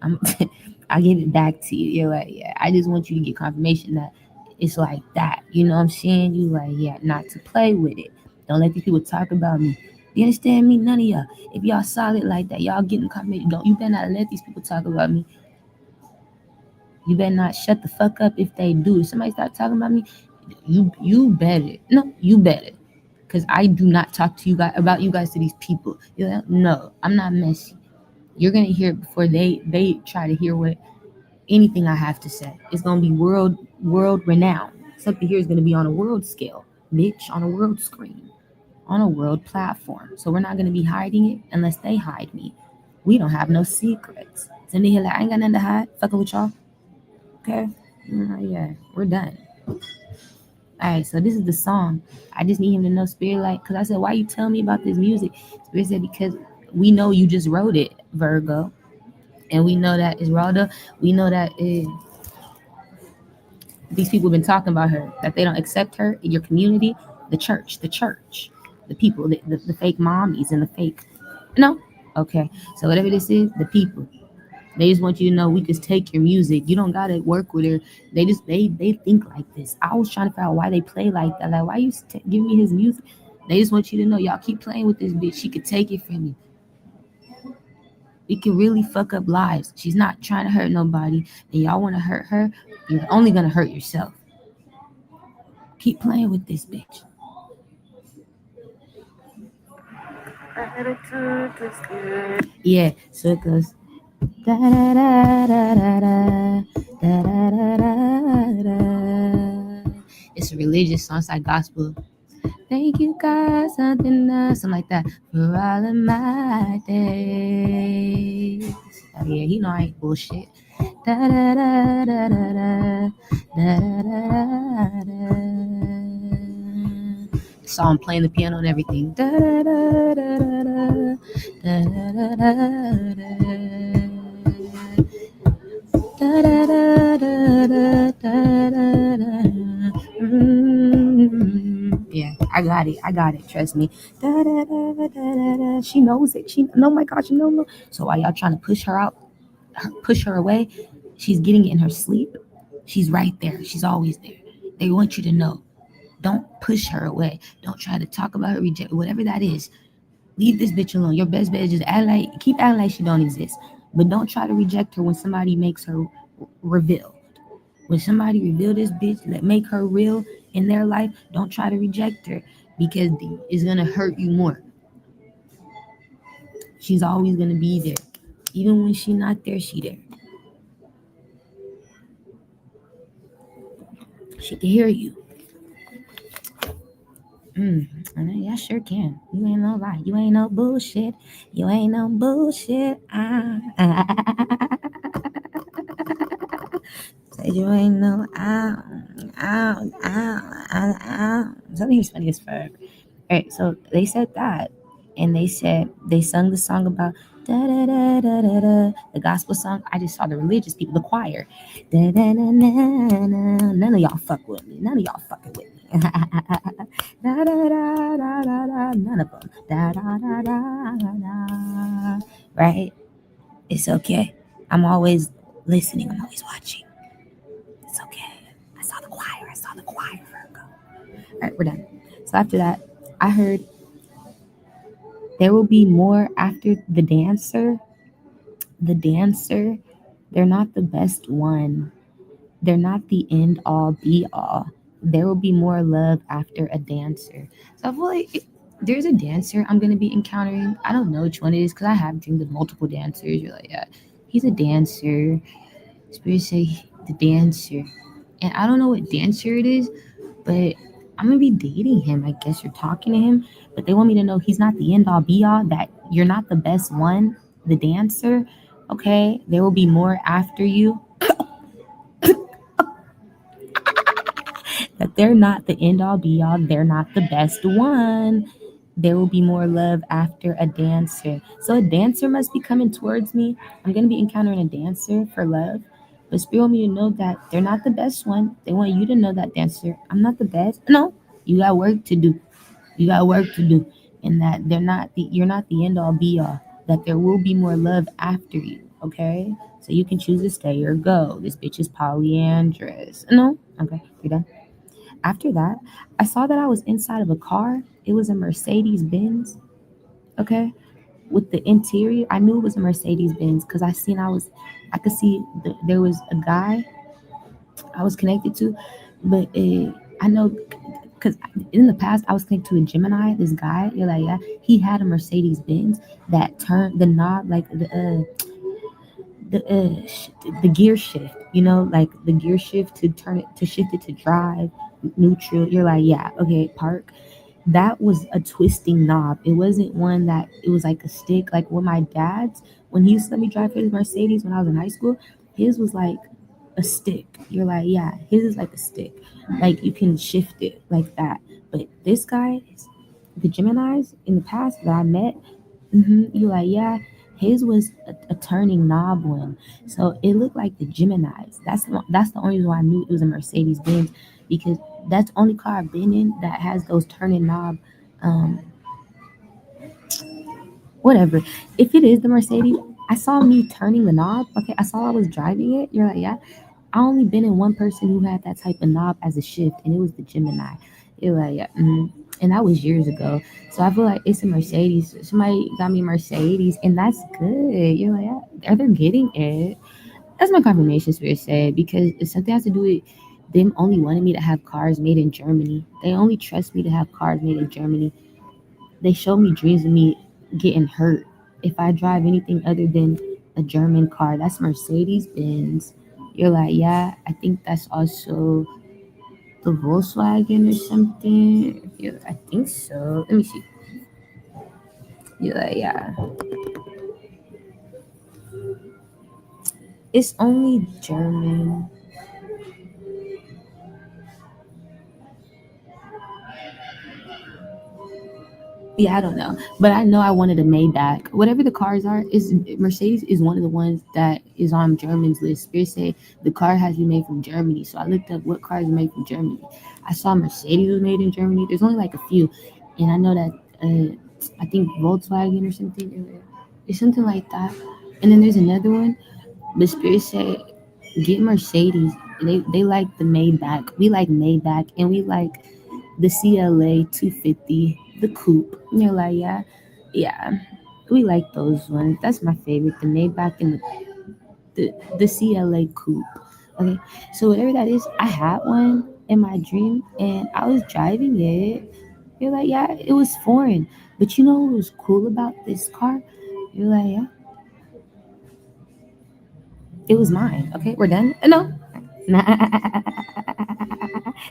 I'll give it back to you. You're like, yeah, I just want you to get confirmation that it's like that. You know what I'm saying? You like, yeah, not to play with it. Don't let these people talk about me. You understand me? None of y'all. If y'all solid like that, y'all getting confirmation. Don't you better not let these people talk about me. You better not shut the fuck up if they do. If somebody start talking about me, you better. No, you better. Because I do not talk to you guys about you guys to these people. You're like, no, I'm not messy. You're gonna hear it before they try to hear what anything I have to say. It's gonna be world renowned. Something here is gonna be on a world scale, bitch, on a world screen, on a world platform. So we're not gonna be hiding it unless they hide me. We don't have no secrets. So they here like I ain't got nothing to hide. Fucking with y'all. Okay? Yeah, we're done. Alright, so this is the song. I just need him to know Spirit like, cause I said, why you tell me about this music? Spirit said, because we know you just wrote it, Virgo. And we know that Esmeralda, we know that these people have been talking about her, that they don't accept her in your community, the church, the people, the fake mommies and the fake, no? Okay, so whatever this is, the people. They just want you to know we just take your music. You don't gotta work with her. They think like this. I was trying to figure out why they play like that. Like, why you giving me his music? They just want you to know y'all keep playing with this bitch. She could take it from you. It can really fuck up lives. She's not trying to hurt nobody, and y'all want to hurt her. You're only gonna hurt yourself. Keep playing with this bitch. Yeah, so it goes. Da da da da da da da da da da. It's a religious song. It's like gospel. Thank you, God, something like that for all of my days. Oh, yeah, he know I ain't bullshit. Da da da da da da da da da. So I'm playing the piano and everything. Da da da da da da da da da. Yeah, I got it. Trust me. She knows it. Oh my gosh, no. So while y'all trying to push her out, push her away, she's getting it in her sleep. She's right there. She's always there. They want you to know. Don't push her away. Don't try to talk about her, reject whatever that is. Leave this bitch alone. Your best bet is just keep acting like she don't exist. But don't try to reject her when somebody makes her revealed. When somebody reveal this bitch that make her real in their life, don't try to reject her because it's gonna hurt you more. She's always gonna be there. Even when she's not there, she there. She can hear you. I sure can. You ain't no lie. You ain't no bullshit. You ain't no bullshit. Said you ain't no Something was funny as fuck. Alright, so they said that, and they sung the song about da da da da da da, the gospel song. I just saw the religious people, the choir. Da da da da da. None of y'all fuck with me. None of y'all fucking with me. Da da da da da da. None of them. Da da da da da. Right? It's okay. I'm always listening. I'm always watching. It's okay. I saw the choir, Virgo. All right, we're done. So after that, I heard there will be more after the dancer. The dancer, they're not the best one. They're not the end all be all. There will be more love after a dancer. So I feel like there's a dancer I'm gonna be encountering. I don't know which one it is because I have dreamed of multiple dancers. You're like, yeah, he's a dancer. Spirit say the dancer, and I don't know what dancer it is, but I'm gonna be dating him. I guess you're talking to him, but they want me to know he's not the end all be all. That you're not the best one. The dancer, okay? There will be more after you. That they're not the end all be all. They're not the best one. There will be more love after a dancer. So a dancer must be coming towards me. I'm gonna be encountering a dancer for love. But Spirit want me to know that they're not the best one. They want you to know that, dancer, I'm not the best. No, you got work to do. You got work to do. And that you're not the end all be all. that there will be more love after you, okay? So you can choose to stay or go. This bitch is polyandrous. No? Okay, you're done. After that, I saw that I was inside of a car. It was a Mercedes Benz, okay? With the interior, I knew it was a Mercedes Benz because I could see there was a guy I was connected to, but I know because in the past I was connected to a Gemini. This guy, you're like, yeah, he had a Mercedes Benz that turned the knob like the the gear shift, like the gear shift to turn it to shift it to drive neutral. You're like, yeah, okay, park. That was a twisting knob. It wasn't one that it was like a stick. Like when my dad's, when he used to let me drive his Mercedes when I was in high school, his was like a stick. You're like, yeah, his is like a stick. Like you can shift it like that. But this guy, the Geminis in the past that I met, you're like, yeah, his was a turning knob one. So it looked like the Geminis. That's the only reason why I knew it was a Mercedes Benz, because that's the only car I've been in that has those turning knob. Um, Whatever. If it is the Mercedes, I saw me turning the knob. Okay, I saw I was driving it. You're like, yeah. I only been in one person who had that type of knob as a shift, and it was the Gemini. You're like, yeah. And that was years ago. So I feel like it's a Mercedes. Somebody got me a Mercedes, and that's good. You're like, yeah, they're getting it. That's my confirmation spirit said, because if something has to do with them only wanting me to have cars made in Germany. They only trust me to have cars made in Germany. They show me dreams of me getting hurt if I drive anything other than a German car. That's Mercedes Benz. You're like, yeah, I think that's also the Volkswagen or something. Yeah, I think so. Let me see. You're like, yeah, it's only German. Yeah, I don't know, but I know I wanted a Maybach. Whatever the cars are, is Mercedes is one of the ones that is on German's list. Spirit say the car has been made from Germany, so I looked up what cars are made from Germany. I saw Mercedes was made in Germany. There's only like a few, and I know that I think Volkswagen or something, it's something like that. And then there's another one, but Spirit said get Mercedes. They like the Maybach. We like Maybach, and we like the CLA 250, the coupe. And you're like, yeah, yeah, we like those ones. That's my favorite, the Maybach and the CLA coupe. Okay, so whatever that is, I had one in my dream, and I was driving it. You're like, yeah, it was foreign, but you know what was cool about this car? You're like, yeah, it was mine. Okay, we're done. No.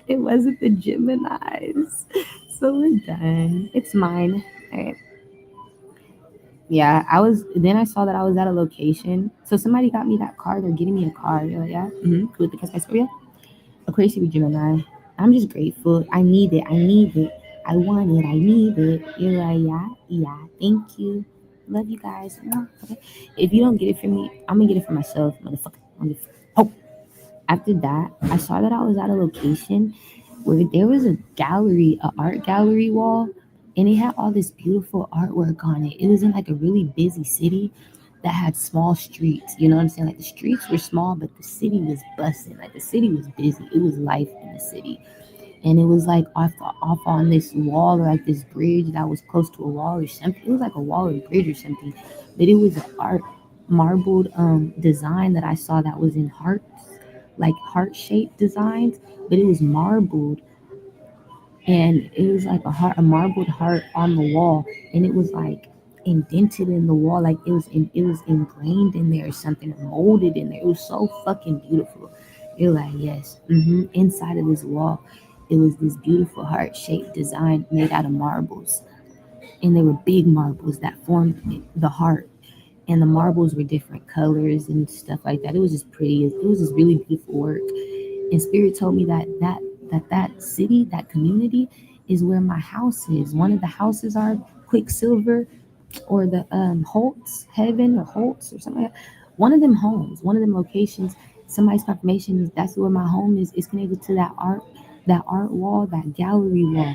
It wasn't the Gemini's. So we're done. It's mine. All right. Yeah, then I saw that I was at a location. So somebody got me that car. They're getting me a car. They're like, yeah, cool. Because I said, yeah, of course you Gemini. I'm just grateful. I need it. I need it. I want it. I need it. You're like, yeah, yeah. Thank you. Love you guys. Okay. If you don't get it from me, I'm gonna get it for myself, motherfucker. Oh, after that, I saw that I was at a location where there was a gallery, a art gallery wall, and it had all this beautiful artwork on it. It was in like a really busy city that had small streets. You know what I'm saying? Like the streets were small, but the city was busting. Like the city was busy. It was life in the city. And it was like off on this wall or like this bridge that was close to a wall or something. It was like a wall or bridge or something. But it was an art marbled design that I saw that was in hearts, like heart shaped designs, but it was marbled, and it was like a marbled heart on the wall, and it was like indented in the wall, like it was ingrained in there or something, molded in there. It was so fucking beautiful. You're like, yes, inside of this wall, it was this beautiful heart shaped design made out of marbles, and they were big marbles that formed the heart, and the marbles were different colors and stuff like that. It was just pretty. It was just really beautiful work. And Spirit told me that city, that community, is where my house is. One of the houses are Quicksilver, or the Holtz Heaven or Holtz or something like that. One of them homes, one of them locations. Somebody's confirmation is that's where my home is. It's connected to that art wall, that gallery wall.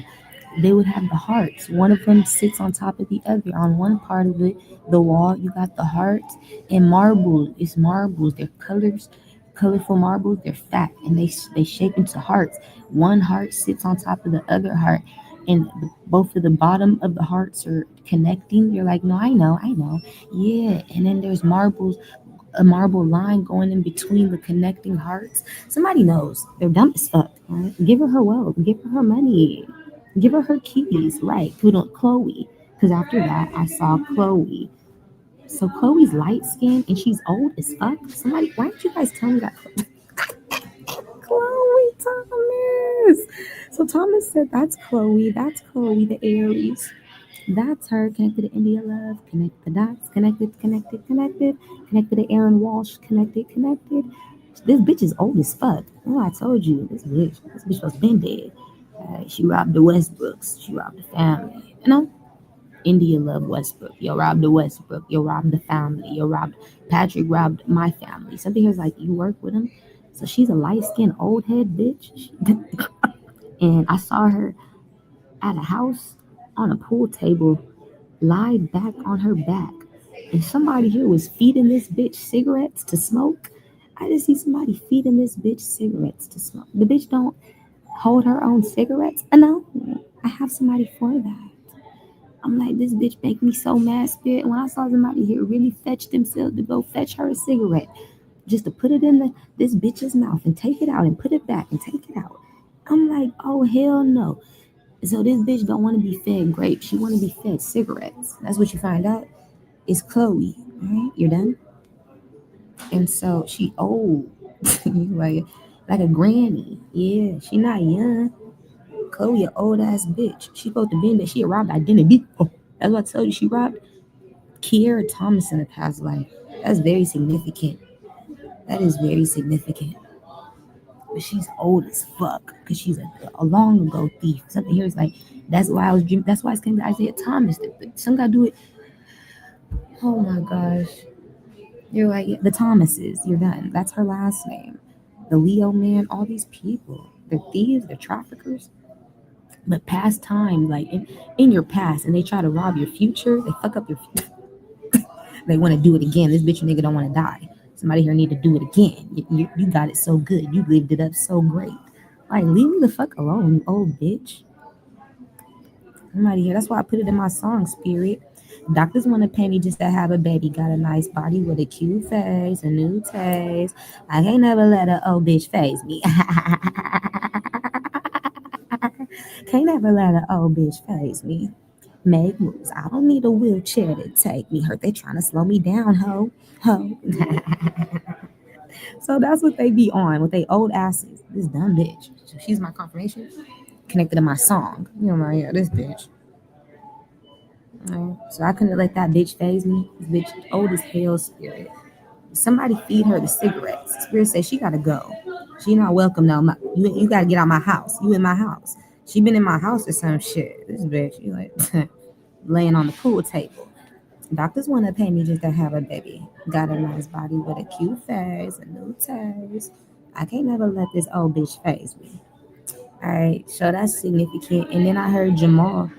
they would have the hearts. One of them sits on top of the other. On one part of it, the wall, you got the hearts and marble. It's marbles. They're colors, colorful marbles. They're fat and they shape into hearts. One heart sits on top of the other heart, and both of the bottom of the hearts are connecting. You're like, no, I know, yeah. And then there's marbles, a marble line going in between the connecting hearts. Somebody knows. They're dumb as fuck. Right? Give her wealth. Give her money. Give her keys. Right. Put on Chloe. Because after that, I saw Chloe. So Chloe's light skinned and she's old as fuck. Somebody, why didn't you guys tell me that? Chloe Thomas. So Thomas said, that's Chloe. That's Chloe, the Aries. That's her. Connected to India Love. Connect the dots. Connected to Aaron Walsh. Connected. This bitch is old as fuck. Oh, I told you. This bitch was been dead. She robbed the Westbrooks. She robbed the family. You know? India Love Westbrook. You robbed the Westbrook. You robbed the family. You robbed Patrick robbed my family. Something here's like you work with him. So she's a light skinned old head bitch. And I saw her at a house on a pool table, lie back on her back. And somebody here was feeding this bitch cigarettes to smoke. I just see somebody feeding this bitch cigarettes to smoke. The bitch don't hold her own cigarettes. No, I have somebody for that. I'm like, this bitch make me so mad, spirit. When I saw somebody here really fetch themselves to go fetch her a cigarette, just to put it in this bitch's mouth and take it out and put it back and take it out. I'm like, oh hell no. So this bitch don't want to be fed grapes. She want to be fed cigarettes. That's what you find out. It's Chloe. All right, you're done. And so she old, like a granny. Yeah, she not young. Chloe, an old ass bitch. She supposed to be in that. She robbed identity. Oh, that's what I told you. She robbed Kiera Thomas in the past life. That's very significant. That is very significant. But she's old as fuck because she's a long ago thief. Something here is like that's why I was dreaming. That's why it's came to Isaiah Thomas. Some guy do it. Oh my gosh. You're like the Thomases. You're done. That's her last name. The Leo man. All these people. They're thieves. They're traffickers. But past time, like in your past, and they try to rob your future. They fuck up your future. They want to do it again. This bitch nigga don't want to die. Somebody here need to do it again. You got it so good. You lived it up so great. Like, leave me the fuck alone, you old bitch. Somebody here. That's why I put it in my song, Spirit. Doctors want to pay me just to have a baby. Got a nice body with a cute face, a new taste. I can't never let an old bitch phase me. Can't never let an old bitch phase me. Make moves. I don't need a wheelchair to take me. Hurt they trying to slow me down, ho. So that's what they be on with they old asses. This dumb bitch. So she's my confirmation. Connected to my song. You know, yeah, this bitch. So I couldn't let that bitch phase me. This bitch old as hell, Spirit. Somebody feed her the cigarettes. Spirit says she gotta go. She not welcome now. You gotta get out my house. You in my house. She been in my house or some shit. This bitch, you like laying on the pool table. Doctors want to pay me just to have a baby. Got a nice body with a cute face, a new taste. I can't never let this old bitch phase me. All right, so that's significant. And then I heard Jamal,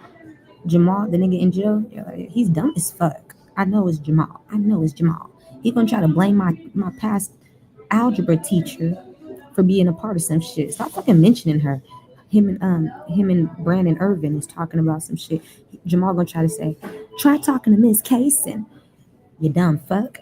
the nigga in jail, he's dumb as fuck. I know it's Jamal. He gonna try to blame my past algebra teacher for being a part of some shit. Stop fucking mentioning her. Him and Brandon Irvin was talking about some shit. Jamal gonna try to say, try talking to Miss Kaysen. You dumb fuck.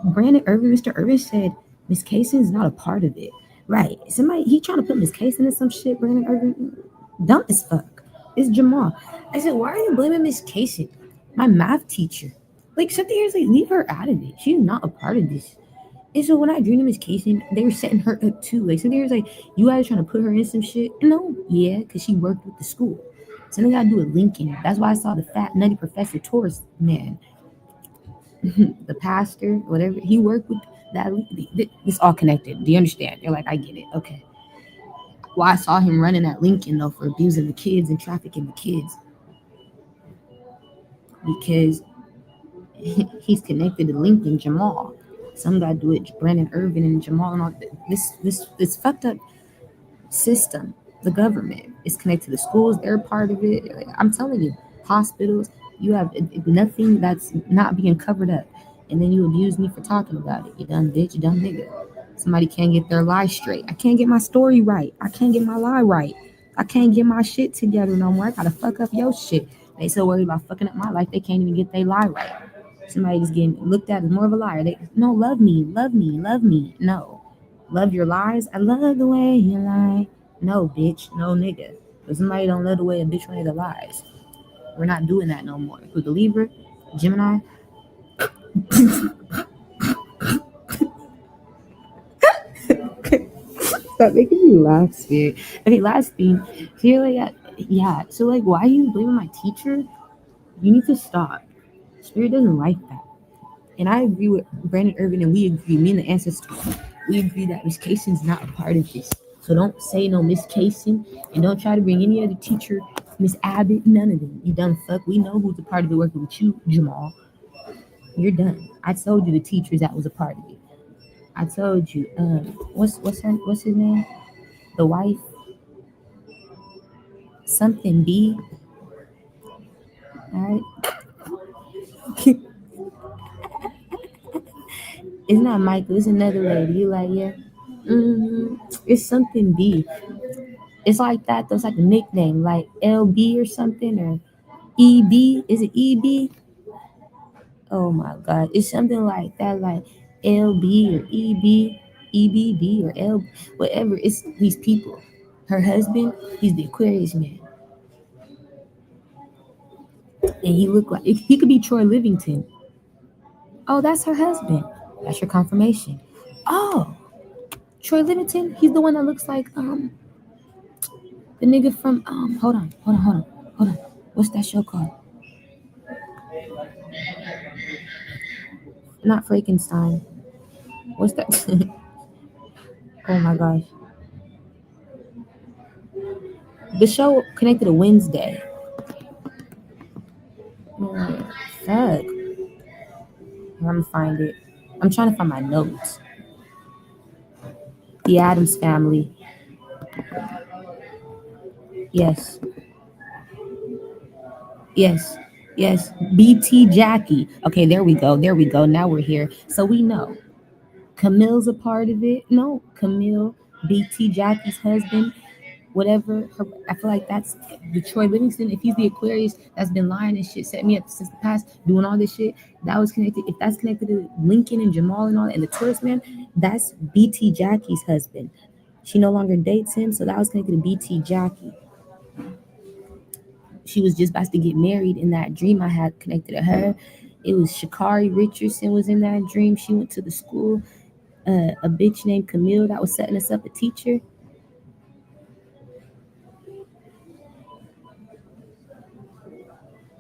Brandon Irvin, Mr. Irvin said Miss Kaysen is not a part of it. Right. Somebody he trying to put Miss Kaysen in some shit, Brandon Irvin. Dumb as fuck. It's Jamal. I said, why are you blaming Miss Kaysen? My math teacher. Like something here is like, leave her out of it. She's not a part of this. And so when I dreamed of Miss Casey, they were setting her up too. Like, so they was like, you guys trying to put her in some shit? No, yeah, because she worked with the school. So they got to do a linking. That's why I saw the fat, nutty professor Taurus man, the pastor, whatever. He worked with that. It's all connected. Do you understand? They're like, I get it. Okay. Well, I saw him running at Lincoln, though, for abusing the kids and trafficking the kids. Because he's connected to Lincoln Jamal. Some guy do it, Brandon Irvin and Jamal and all this fucked up system. The government is connected to the schools. They're part of it. I'm telling you, hospitals. You have nothing that's not being covered up, and then you abuse me for talking about it. You dumb bitch, you dumb nigga. Somebody can't get their lie straight. I can't get my story right. I can't get my lie right. I can't get my shit together no more. I gotta fuck up your shit. They so worried about fucking up my life, they can't even get their lie right. Somebody just getting looked at as more of a liar. They no, love me, love me, love me. No, love your lies. I love the way you lie. No, bitch, no nigga. If somebody don't love the way a bitch or nigga lies, we're not doing that no more. Who's the Libra, Gemini? Stop making me laugh, Spirit. Okay, last thing. So you're like, yeah. So like, why are you blaming my teacher? You need to stop. Spirit doesn't like that. And I agree with Brandon Irvin, and we agree. Me and the ancestors, we agree that Miss Cason's not a part of this. So don't say no Miss Cason, and don't try to bring any other teacher, Miss Abbott, none of them. You dumb fuck. We know who's a part of it working with you, Jamal. You're done. I told you the teachers that was a part of it. I told you. What's his name? The wife. Something B. All right. It's not Michael. It's another lady. You like yeah. It's something B. It's like that. There's like a nickname, like LB or something, or EB. Is it EB? Oh my God, it's something like that, like LB or EB, EBB or L, whatever. It's these people. Her husband, he's the Aquarius man, and he looked like he could be Troy Livington. Oh, that's her husband. That's your confirmation. Oh, Troy Livington. He's the one that looks like the nigga from hold on. What's that show called? Not Frankenstein. What's that? Oh my gosh. The show connected to Wednesday. Fuck. I'm gonna find it. I'm trying to find my notes. The Addams Family. Yes. Yes. Yes. BT Jackie. Okay, there we go. There we go. Now we're here. So we know Camille's a part of it. No, Camille, BT Jackie's husband, whatever. I feel like that's the Troy Livingston. If he's the Aquarius that's been lying and shit, set me up since the past, doing all this shit, that was connected. If that's connected to Lincoln and Jamal and all that, and the tourist man, that's BT Jackie's husband. She no longer dates him, so that was connected to BT Jackie. She was just about to get married in that dream I had connected to her. It was Shakari Richardson was in that dream. She went to the school. A bitch named Camille that was setting us up, a teacher.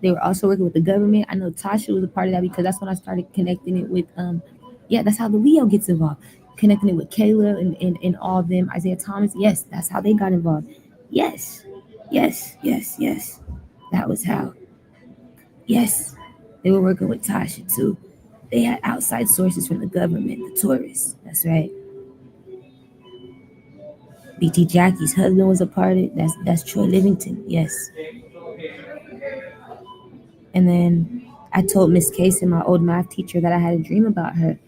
They were also working with the government. I know Tasha was a part of that because that's when I started connecting it with yeah, that's how the Leo gets involved. Connecting it with Kayla and all of them, Isaiah Thomas. Yes, that's how they got involved. Yes. Yes, yes, yes. That was how. Yes. They were working with Tasha too. They had outside sources from the government, the tourists. That's right. BT Jackie's husband was a part of it. That's Troy Livington. Yes. And then I told Miss Casey, my old math teacher, that I had a dream about her.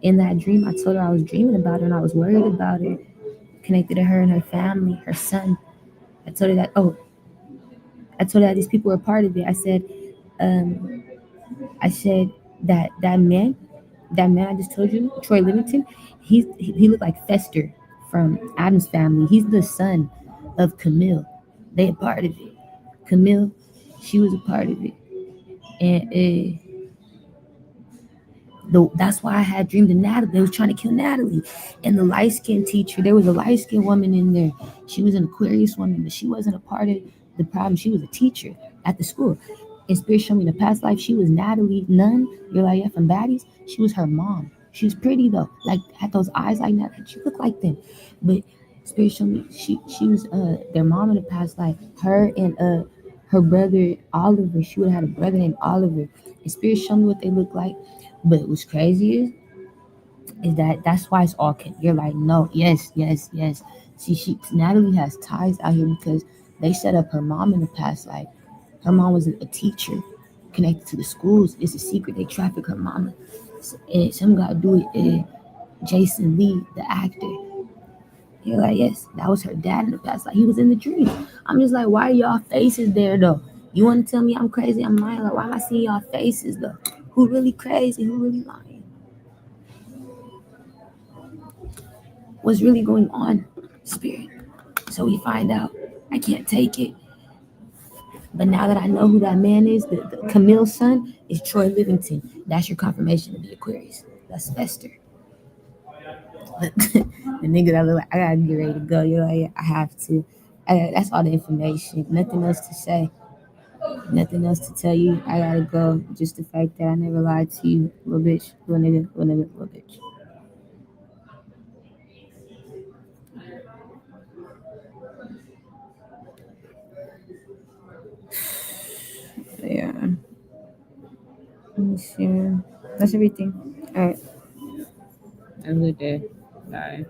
In that dream, I told her I was dreaming about her and I was worried about her, connected to her and her family, her son. I told her that, I told her that these people were part of it. Um, I said that man I just told you, Troy Livington, he looked like Fester from Addams Family. He's the son of Camille. They a part of it. Camille, she was a part of it. And that's why I had dreamed of Natalie. They was trying to kill Natalie. And the light-skinned teacher, there was a light-skinned woman in there. She was an Aquarius woman, but she wasn't a part of the problem. She was a teacher at the school. And Spirit showed me in the past life, she was Natalie Nunn, you're like, yeah, from Baddies. She was her mom. She was pretty though, like had those eyes like that. She looked like them. But Spirit showed me she was their mom in the past life. Her and her brother Oliver. She would have had a brother named Oliver. And Spirit showed me what they looked like. But what's crazy is is that's why it's all you're like, no, yes, yes, yes. See, Natalie has ties out here because they set up her mom in the past. Like, her mom was a teacher connected to the schools. It's a secret. They traffic her mama. And some guy do it. Jason Lee, the actor. You're like, yes, that was her dad in the past. Like, he was in the dream. I'm just like, why are y'all faces there though? You want to tell me I'm crazy? I'm lying. Like, why am I seeing y'all faces though? Who really crazy? Who really lying? What's really going on, spirit? So we find out. I can't take it. But now that I know who that man is, the Camille's son is Troy Livingston. That's your confirmation of the Aquarius. That's Fester. The nigga that look like I gotta get ready to go. You're like, I have to. That's all the information. Nothing else to say. Nothing else to tell you. I gotta go. Just the fact that I never lied to you, little bitch, little nigga, little bitch. Yeah. Let me see. That's everything. All right. Have a good day. Bye.